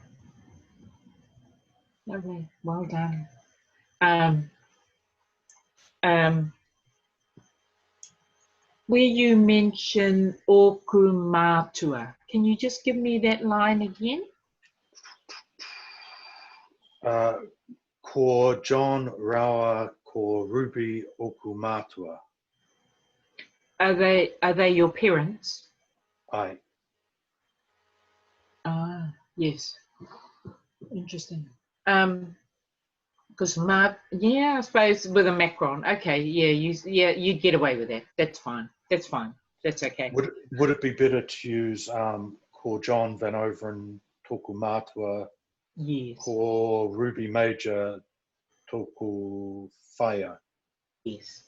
B: Well done. Where you mention oku mātua, can you just give me that line again?
D: Ko John Rawa ko Ruby oku mātua.
B: Are they your parents?
D: Ai.
B: Yes. Interesting. Because I suppose with a macron. Okay, you get away with that. That's fine. That's okay.
D: Would it be better to use ko John Van Overen tōku mātua?
B: Yes.
D: Ko Ruby Major tōku whaia?
B: Yes.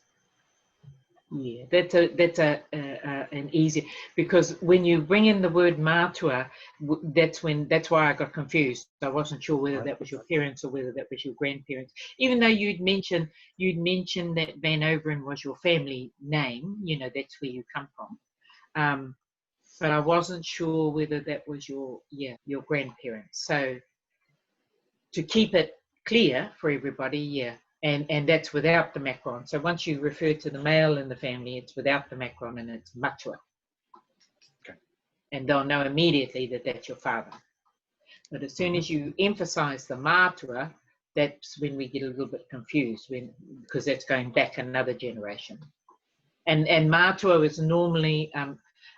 B: Yeah, that's an easy, because when you bring in the word mātua, that's why I got confused. I wasn't sure whether that was your parents or whether that was your grandparents. Even though you'd mentioned that Van Overen was your family name, that's where you come from. But I wasn't sure whether that was your grandparents. So to keep it clear for everybody, And that's without the macron. So once you refer to the male in the family, it's without the macron and it's matua.
D: Okay.
B: And they'll know immediately that that's your father. But as soon as you emphasize the matua, that's when we get a little bit confused, because that's going back another generation. And matua is normally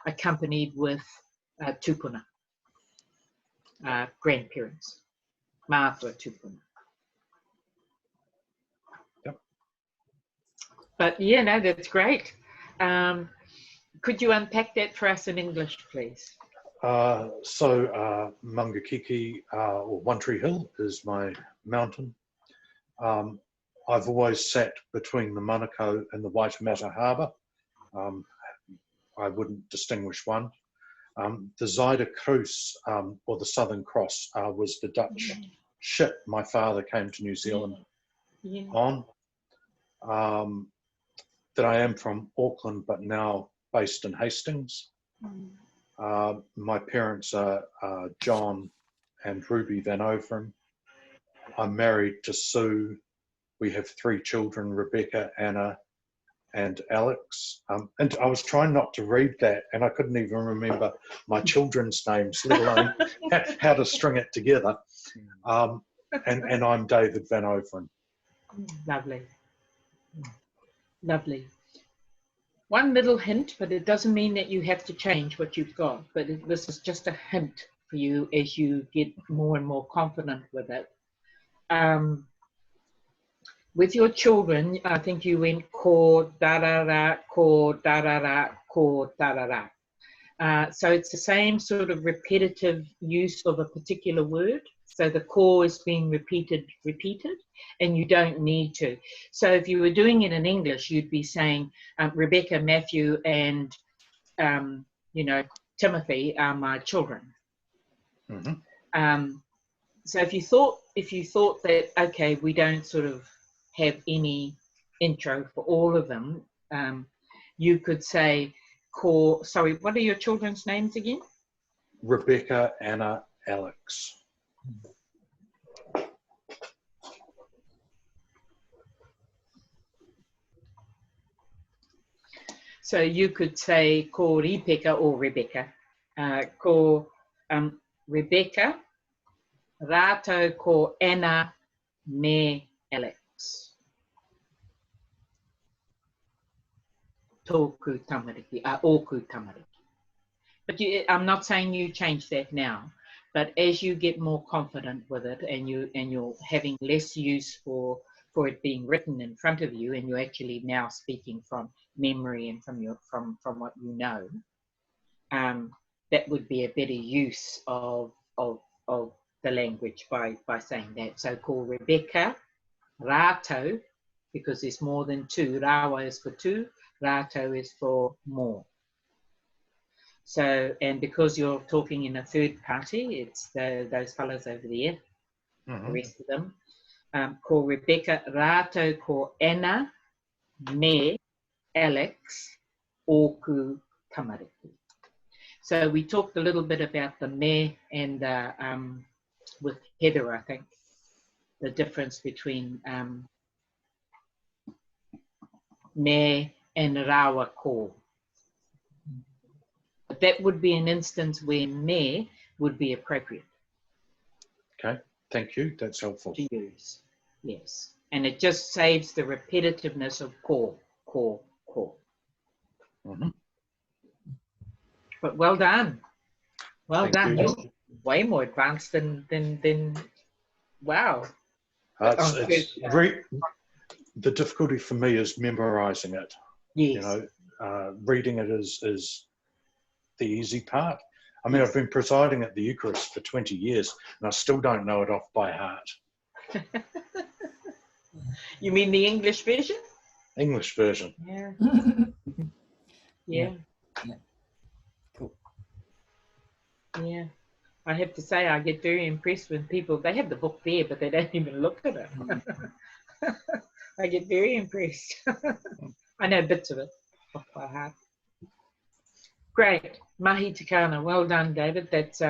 B: accompanied with tupuna, grandparents. Matua tupuna.
D: Yep.
B: But yeah, no, that's great. Could you unpack that for us in English, please?
D: Mangakiki, or One Tree Hill, is my mountain. I've always sat between the Manukau and the Waitemata Harbour. I wouldn't distinguish one. The Zuider Kruis, or the Southern Cross, was the Dutch ship my father came to New Zealand on. That I am from Auckland, but now based in Hastings. My parents are John and Ruby Van Overen. I'm married to Sue. We have 3 children, Rebecca, Anna, and Alex. And I was trying not to read that, and I couldn't even remember my children's names, let alone how to string it together. And I'm David Van Overen.
B: Lovely. Lovely. One little hint, but it doesn't mean that you have to change what you've got. But this is just a hint for you as you get more and more confident with it. With your children, I think you went ko da-da-da, ko da-da-da, ko da-da-da. So it's the same sort of repetitive use of a particular word. So the ko is being repeated, and you don't need to. So if you were doing it in English, you'd be saying Rebecca, Matthew, and Timothy are my children.
D: Mm-hmm.
B: So if you thought that, okay, we don't sort of have any intro for all of them, you could say sorry, what are your children's names again?
D: Rebecca, Anna, Alex.
B: So you could say ko Ripeka or Rebecca. Ko Rebecca, rato ko Anna, me Alex. Tōku tamariki, ōku tamariki. But I'm not saying you change that now, but as you get more confident with it and you're having less use for it being written in front of you, and you're actually now speaking from memory and from what you know, that would be a better use of the language by saying that. So call Rebecca rato, because there's more than 2. Rawa is for 2, rato is for more. So, and because you're talking in a third party, it's those fellows over there, the rest of them. Ko Rebecca rato ko Anna, me Alex, ōku tamariki. So we talked a little bit about the me and with Heather, I think, the difference between me and rawa ko. But that would be an instance where me would be appropriate.
D: Okay, thank you. That's helpful.
B: To use, yes. And it just saves the repetitiveness of ko.
D: Mm-hmm.
B: But well done. Well
D: Thank
B: done.
D: you.
B: You're way more advanced than wow.
D: The difficulty for me is memorizing it.
B: Yes.
D: Reading it is the easy part. I mean, I've been presiding at the Eucharist for 20 years and I still don't know it off by heart.
B: You mean the English version?
D: English version.
B: Yeah.
A: Yeah. Cool.
B: Yeah. I have to say, I get very impressed when people, they have the book there, but they don't even look at it. I get very impressed. I know bits of it off by heart. Great. Mahi Tikana. Well done, David. That's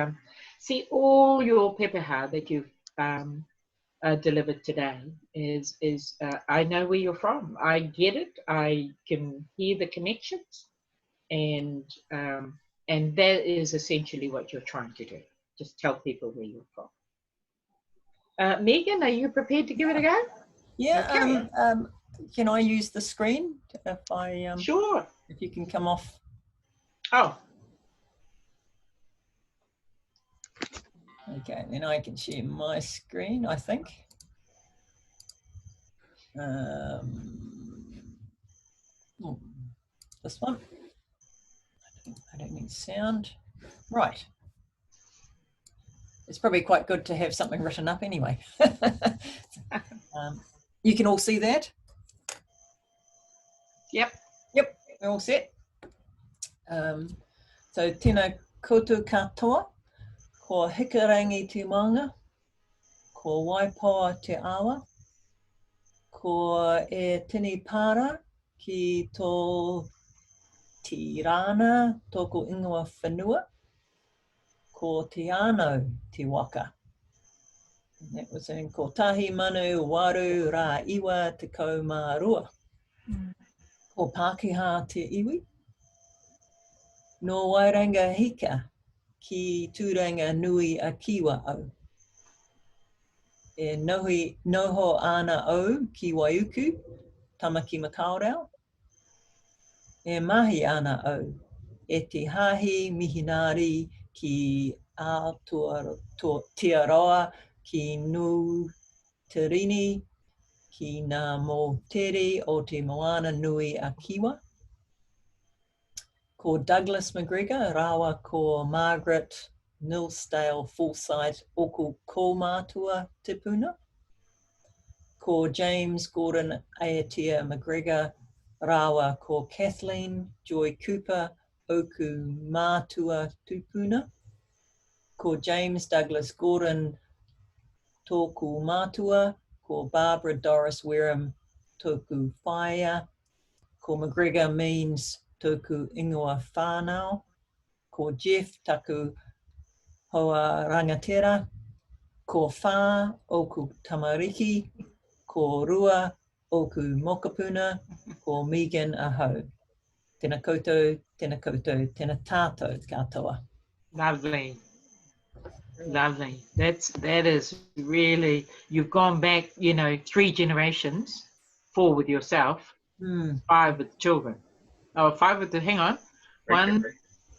B: see all your pepeha that you've delivered today is I know where you're from. I get it. I can hear the connections, and that is essentially what you're trying to do. Just tell people where you're from. Megan, are you prepared to give it a go?
A: Yeah.
B: Okay.
A: Can I use the screen if I
B: Sure.
A: if you can come off?
B: Oh,
A: Okay, then I can share my screen, I think. This one. I don't need sound. Right. It's probably quite good to have something written up anyway. You can all see that?
B: yep.
A: Yep, we're all set. So tēnā koutou katoa, ko hikarangi te manga, ko waipoa te awa, ko e tini para ki tō tirana tōku ingoa whenua, ko te ano te waka. And that was in ko tahi manu waru rā iwa te kau mā rua. Ko Pākehā te iwi. No wairanga hika ki tūranga nui a kiwa au. E noho ana au ki Waiuku, tamaki makaurau. E mahi ana au, e te hahi mihinari ki Aotearoa, ki Nu Tirini, ki ngā mō tere o te moana nui a Kiwa. Ko Douglas McGregor, rawa ko Margaret Nilsdale Forsyth oku kōmātua te puna. Ko James Gordon Aotea McGregor, rawa ko Kathleen Joy Cooper oku mātua tupuna. Ko James Douglas Gordon tōku mātua, ko Barbara Doris Wareham tōku whaia, ko McGregor means tōku ingoa whānau, ko Jeff taku hoa rangatira, ko Whā oku tamariki, ko Rua oku mokapuna, ko Megan ahau. Tēnā koutou, tēnā koutou, tēnā tātou katoa.
B: Lovely. Lovely. That is really, you've gone back, 3 generations, 4 with yourself, 5 with children. Oh, 5 with the, hang on. 1,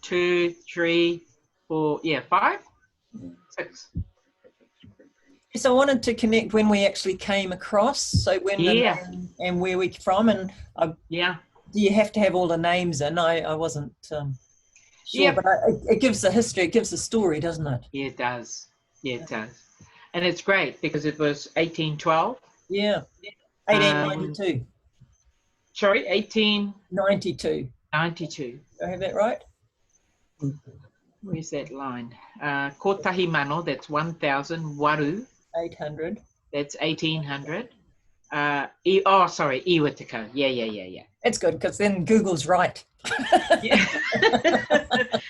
B: 2, 3, 4, 5, 6.
A: So I wanted to connect when we actually came across, so when the name and where we're from, and do you have to have all the names in? I wasn't sure, but it gives the history, it gives the story, doesn't it?
B: Yeah, it does. Yeah, it does. And it's great because it was 1812.
A: Yeah, 1892.
B: Sorry,
A: 1892.
B: 92.
A: Do I have that right?
B: Where's that line? Kotahi mano, that's 1,000. Waru.
A: 800.
B: That's 1,800. Sorry, Iwatiko. Yeah.
A: It's good because then Google's right.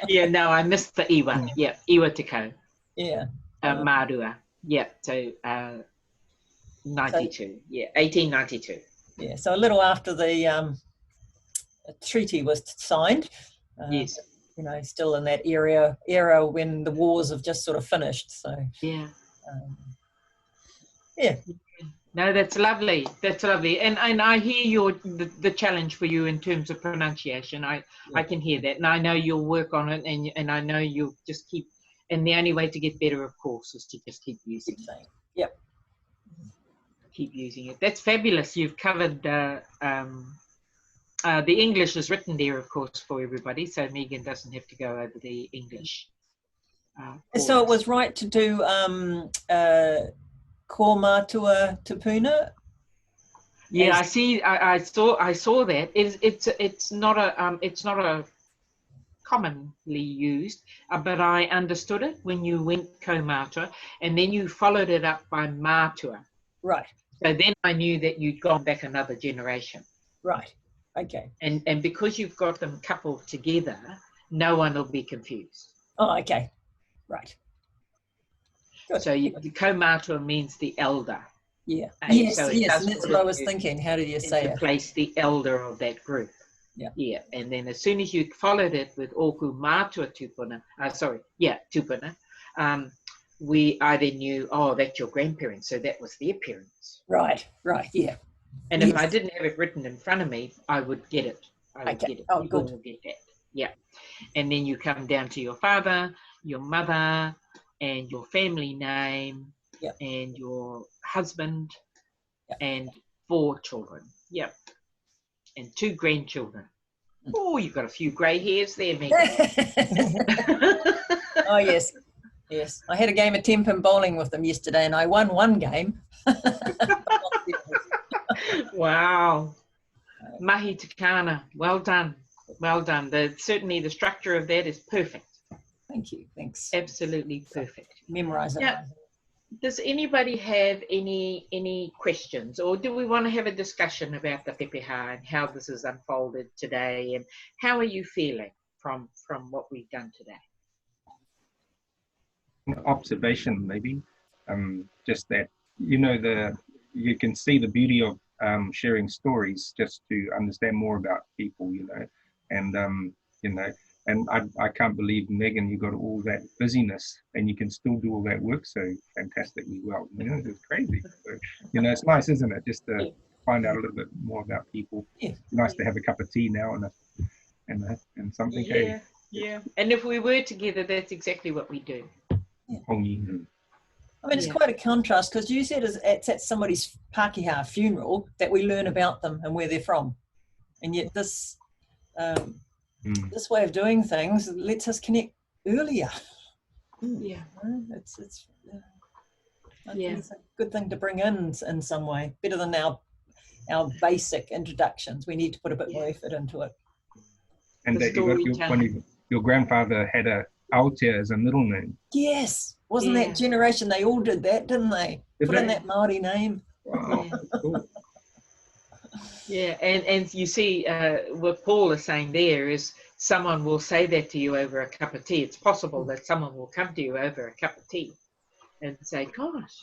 B: No, I missed the Iwa. Yeah, Iwatiko.
A: Yeah.
B: Marua. Yeah, so 92. 1892.
A: Yeah, so a little after the treaty was signed.
B: Yes.
A: Still in that era when the wars have just sort of finished. So
B: yeah.
A: Yeah.
B: No, that's lovely. That's lovely. And I hear the challenge for you in terms of pronunciation. I can hear that. And I know you'll work on it, and I know you'll just keep, and the only way to get better, of course, is to just keep using it.
A: Yep.
B: Keep using it. That's fabulous. You've covered the English is written there, of course, for everybody, so Megan doesn't have to go over the English.
A: So it was right to do ko mātua te puna.
B: Yeah, I see. I saw that. It's not a commonly used, but I understood it when you went ko mātua, and then you followed it up by mātua.
A: Right.
B: So then I knew that you'd gone back another generation.
A: Right. Okay.
B: And because you've got them coupled together, no one will be confused.
A: Oh, okay. Right. Good.
B: So the kaumatua means the elder.
A: Yeah.
B: Hey, so it
A: Yes,
B: does
A: and that's
B: put
A: what I
B: it
A: was thinking. How did you say
B: into
A: it?
B: place the elder of that group.
A: Yeah.
B: Yeah. And then as soon as you followed it with oku matua tupuna, tupuna, I then knew, oh, that's your grandparents. So that was their parents.
A: Right, yeah.
B: And if
A: Yes.
B: I didn't have it written in front of me, I would get it.
A: Okay. Oh,
B: People
A: good.
B: will get that. Yeah. And then you come down to your father, your mother, and your family name,
A: Yep.
B: and your husband,
A: Yep.
B: and 4 children. Yep. And 2 grandchildren. Oh, you've got a few grey hairs there, Megan.
A: Oh, yes. Yes. I had a game of 10-pin bowling with them yesterday and I won one game.
B: Wow. Mahi Takana. Well done. Well done. Certainly the structure of that is perfect.
A: Thank you. Thanks.
B: Absolutely perfect.
A: Memorize it.
B: Now, does anybody have any questions, or do we want to have a discussion about the Pepeha and how this is unfolded today, and how are you feeling from what we've done today?
C: Observation, maybe. Just that, you can see the beauty of sharing stories just to understand more about people, and and I can't believe, Megan, you got all that busyness and you can still do all that work so fantastically well. It's crazy. So, it's nice, isn't it? Just to find out a little bit more about people.
A: Yeah.
C: Nice to have a cup of tea now and something.
B: Yeah, yeah. And if we were together, that's exactly what we do.
A: I mean, it's quite a contrast because you said it's at somebody's Pākehā funeral that we learn about them and where they're from. And yet this way of doing things lets us connect earlier.
B: Yeah.
A: It's I think it's a good thing to bring in some way. Better than our basic introductions. We need to put a bit more effort into it.
C: And that your grandfather had a Aotea as a middle name.
A: Yes. Wasn't that generation, they all did that, didn't they? Put in that Māori name.
C: Wow. Cool.
B: Yeah, and you see what Paul is saying there is someone will say that to you over a cup of tea. It's possible that someone will come to you over a cup of tea and say, gosh,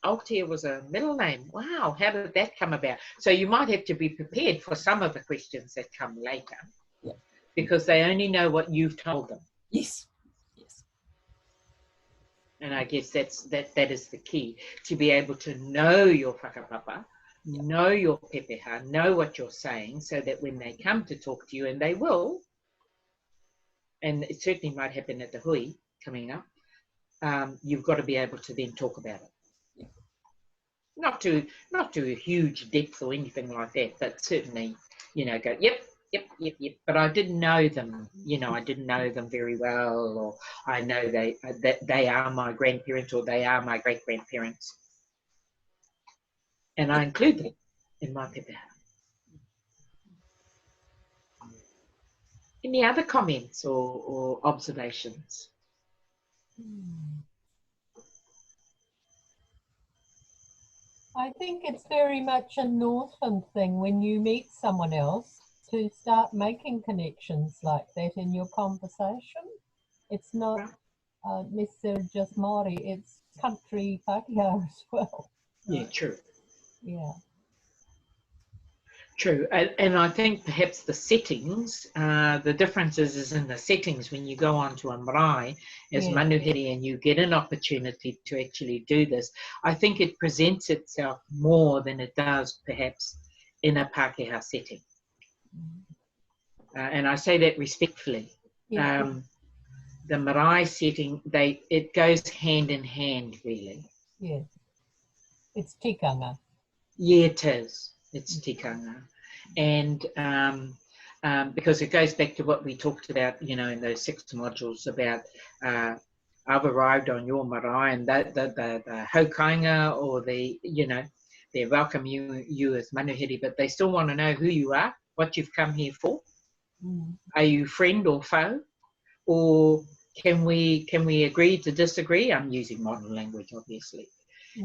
B: Aotea was a middle name. Wow, how did that come about? So you might have to be prepared for some of the questions that come later because they only know what you've told them.
A: Yes.
B: And I guess that is the key, to be able to know your whakapapa, know your pepeha, know what you're saying, so that when they come to talk to you, and they will, and it certainly might happen at the hui coming up, you've got to be able to then talk about it.
A: Yeah.
B: Not to a huge depth or anything like that, but certainly, go, yep. But I didn't know them, I didn't know them very well, or I know that they are my grandparents or they are my great-grandparents. And I include them in my pepeha. Any other comments or observations?
G: I think it's very much a Northland thing when you meet someone else to start making connections like that in your conversation. It's not necessarily just Māori, it's country Pākehā as well.
B: Yeah, true.
G: Yeah.
B: True. And I think perhaps the settings, the differences is in the settings when you go on to a marae as manuhiri and you get an opportunity to actually do this. I think it presents itself more than it does perhaps in a Pākehā setting. And I say that respectfully.
G: Yeah.
B: The marae setting, it goes hand in hand, really.
G: Yes. It's tikanga.
B: Yeah, it is. It's tikanga. And because it goes back to what we talked about, in those 6 modules about I've arrived on your marae, and the haukainga or they welcome you as manuhiri, but they still want to know who you are, what you've come here for. Are you friend or foe? Or can we agree to disagree? I'm using modern language, obviously.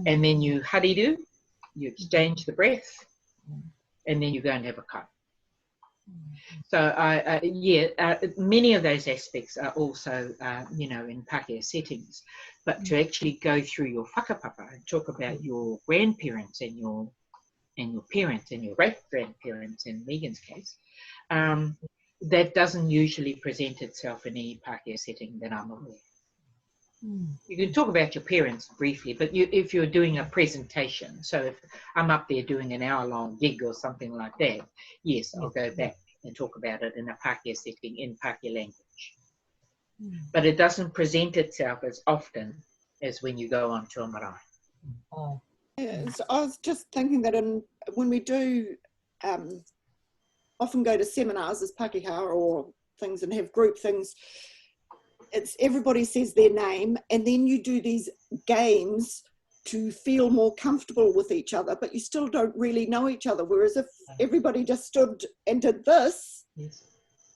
B: And then you hariru, you exchange the breath, and then you go and have a cup. So many of those aspects are also, in Pākehā settings. But to actually go through your whakapapa and talk about your grandparents and your parents and your great-grandparents in Megan's case, that doesn't usually present itself in any Pākehā setting that I'm aware. You can talk about your parents briefly, but if you're doing a presentation, so if I'm up there doing an hour-long gig or something like that, yes, I'll go back and talk about it in a Pākehā setting in Pākehā language. But it doesn't present itself as often as when you go on to a marae.
G: Oh.
E: Yeah, so I was just thinking that when we do often go to seminars as Pakeha or things and have group things, it's everybody says their name and then you do these games to feel more comfortable with each other, but you still don't really know each other. Whereas if everybody just stood and did this,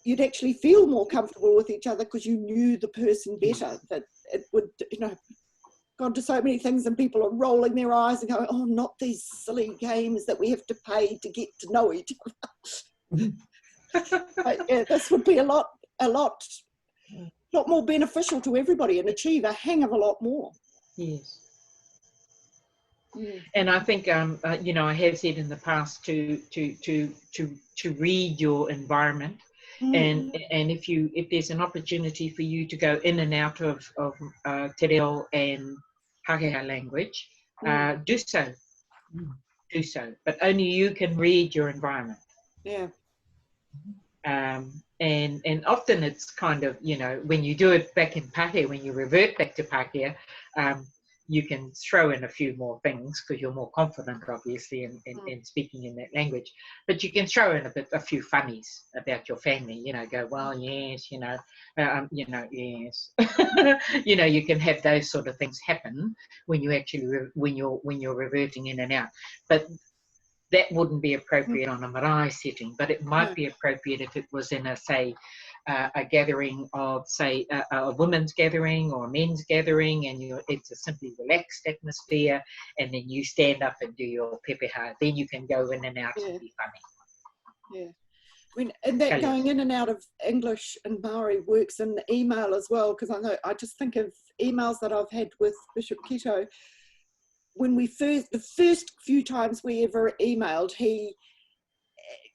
E: you'd actually feel more comfortable with each other because you knew the person better. That it would, gone to so many things and people are rolling their eyes and going, oh, not these silly games that we have to pay to get to know each other. But, yeah, this would be a lot more beneficial to everybody and achieve a hang of a lot more.
B: Yes. And I think I have said in the past to read your environment, and if there's an opportunity for you to go in and out of te reo and Pākehā language, do so. Do so, but only you can read your environment.
E: Yeah.
B: And often it's kind of, when you do it back in Pākehā, when you revert back to Pākehā, you can throw in a few more things because you're more confident, obviously, in speaking in that language. But you can throw in a few funnies about your family. Go, well, yes, yes. You can have those sort of things happen when you actually when you're reverting in and out. But that wouldn't be appropriate on a marae setting, but it might be appropriate if it was in a gathering of, say, a women's gathering or a men's gathering, and it's a simply relaxed atmosphere, and then you stand up and do your pepeha. Then you can go in and out and be funny.
E: Yeah. And that going in and out of English and Maori works in email as well, because I just think of emails that I've had with Bishop Kito. When the first few times we ever emailed,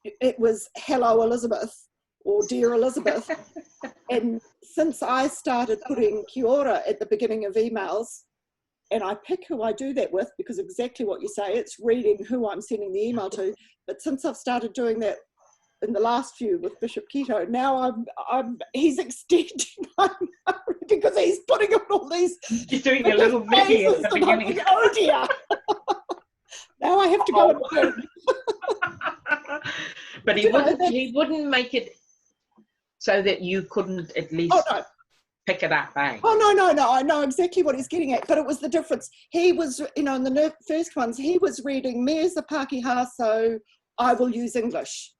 E: it was hello Elizabeth or dear Elizabeth. And since I started putting kia ora at the beginning of emails, and I pick who I do that with because exactly what you say, it's reading who I'm sending the email to. But since I've started doing that in the last few with Bishop Kito, now he's extending my because he's putting on all these.
B: He's doing a little video at the beginning.
E: Thinking, oh dear! Now I have to go and learn.
B: But he wouldn't make it so that you couldn't at least pick it up, eh?
E: Oh no! I know exactly what he's getting at, but it was the difference. He was, in the first ones, he was reading me as a Pākehā, so I will use English.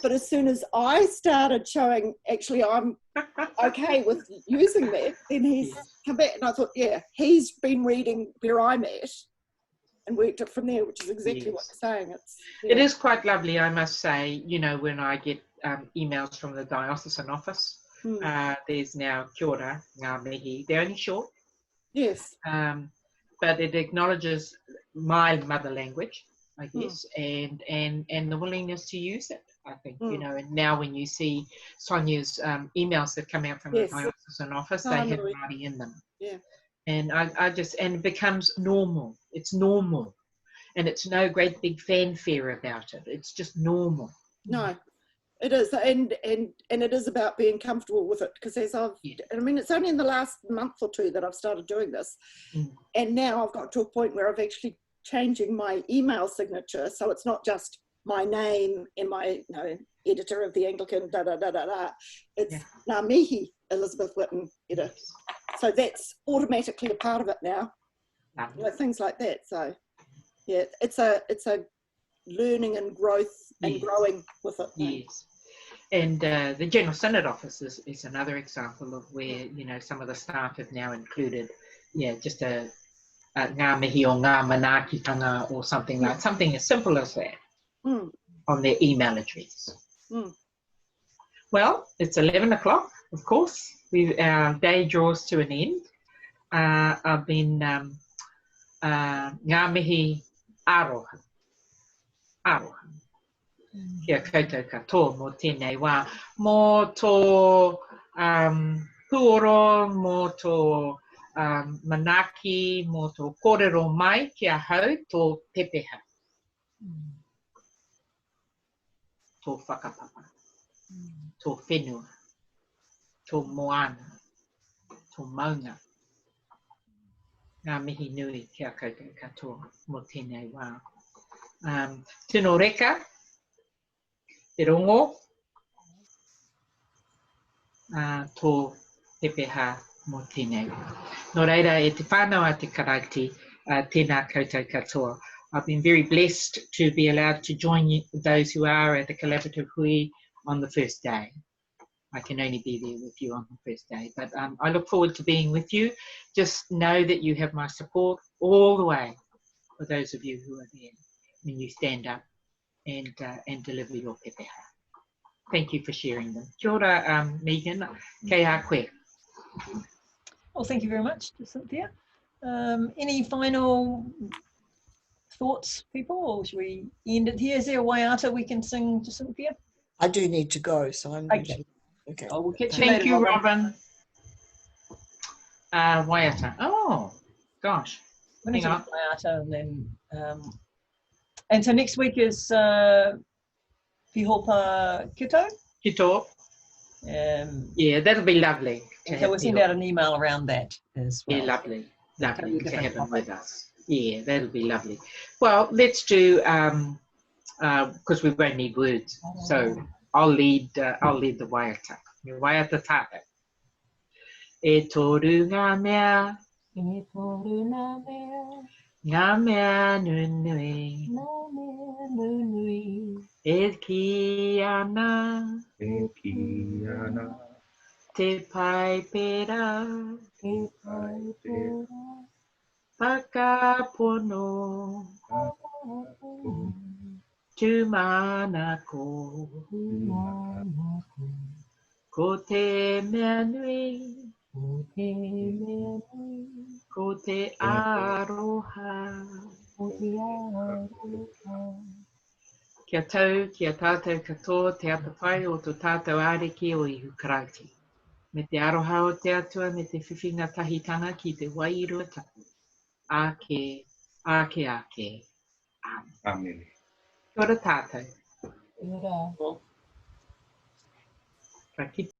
E: But as soon as I started showing, actually, I'm okay with using that, then he's come back. And I thought, he's been reading where I'm at and worked it from there, which is exactly what you're saying.
B: It is quite lovely, I must say, when I get emails from the diocesan office. There's now kia ora, ngā mihi. They're only short.
E: Yes.
B: But it acknowledges my mother language, I guess, and the willingness to use it. I think, and now when you see Sonia's emails that come out from the diocesan office, they have Māori in them.
E: Yeah.
B: And and it becomes normal. It's normal. And it's no great big fanfare about it. It's just normal.
E: No, it is. And it is about being comfortable with it, because it's only in the last month or two that I've started doing this. And now I've got to a point where I've actually changing my email signature, so it's not just my name and my editor of the Anglican it's ngā mihi Elizabeth Whitten editor. So that's automatically a part of it now. Things like that. So it's a learning and growth and growing with it.
B: Yes. And the General Synod office is another example of where some of the staff have now included just a ngā mihi o ngā manaakitanga or something as simple as that on their email address. Well, it's 11 o'clock, of course. Our day draws to an end. I've been ngā mihi aroha. Aroha. Kia koutou katoa mō tēnei wā. Mō tō huoro, mō tō manaki, mō tō kōrero mai kia hau tō pepeha. Tō whakapapa. Tō whenua. Tō moana. Tō maunga. Ngā mihi nui kia koutou katoa mō tēnei wā. Tino reka, te rongo, tō pepeha mō tēnei wā. Nō reira, e te whānau a te karaiti, tēnā koutou katoa. I've been very blessed to be allowed to join those who are at the collaborative hui on the first day. I can only be there with you on the first day, but I look forward to being with you. Just know that you have my support all the way for those of you who are there when you stand up and deliver your pepeha. Thank you for sharing them. Kia ora, Megan, kei a koe.
A: Well, thank you very much to Cynthia. Any final thoughts, people, or should we end it here? Is there a waiata we can sing to Cynthia?
F: I do need to go, so I'm
A: Okay.
F: okay.
A: Oh, we'll catch you
B: Thank
A: later,
B: you,
A: Robin.
B: Robin. Waiata. Oh, gosh.
A: We're going to
B: Hang
A: do waiata and then... and so next week is Pihopa Kito.
B: Kito. Yeah, that'll be lovely.
A: So we'll send out an email around that as well.
B: Yeah, lovely. Lovely to have them with
A: topics.
B: us. Yeah, that'll be lovely. Well, let's do, because we won't need words, so I'll lead the waiata. Me waiata tātou. E toru ngā mea,
G: E toru nā mea,
B: ngā mea nunui,
G: nā mea nunui,
B: e ki ana,
C: E ki ana,
B: te pai pera,
G: e pai pera,
B: whakapono,
G: whakapono,
B: tūmanako,
G: tūmanako,
B: ko te mea nui,
G: o te mea nui,
B: ko te aroha.
G: o te aroha.
B: Kia tau, kia tātou katoa, te atawhai o tō tātou āreki o ihu karauti. Me te aroha o te atua, me te whiwhinga tahitanga ki te wairua tapu. Ake, ake, ake. Amen.
C: Amen.
B: Kia ora tātou.
G: Kia ora.
B: Ka kite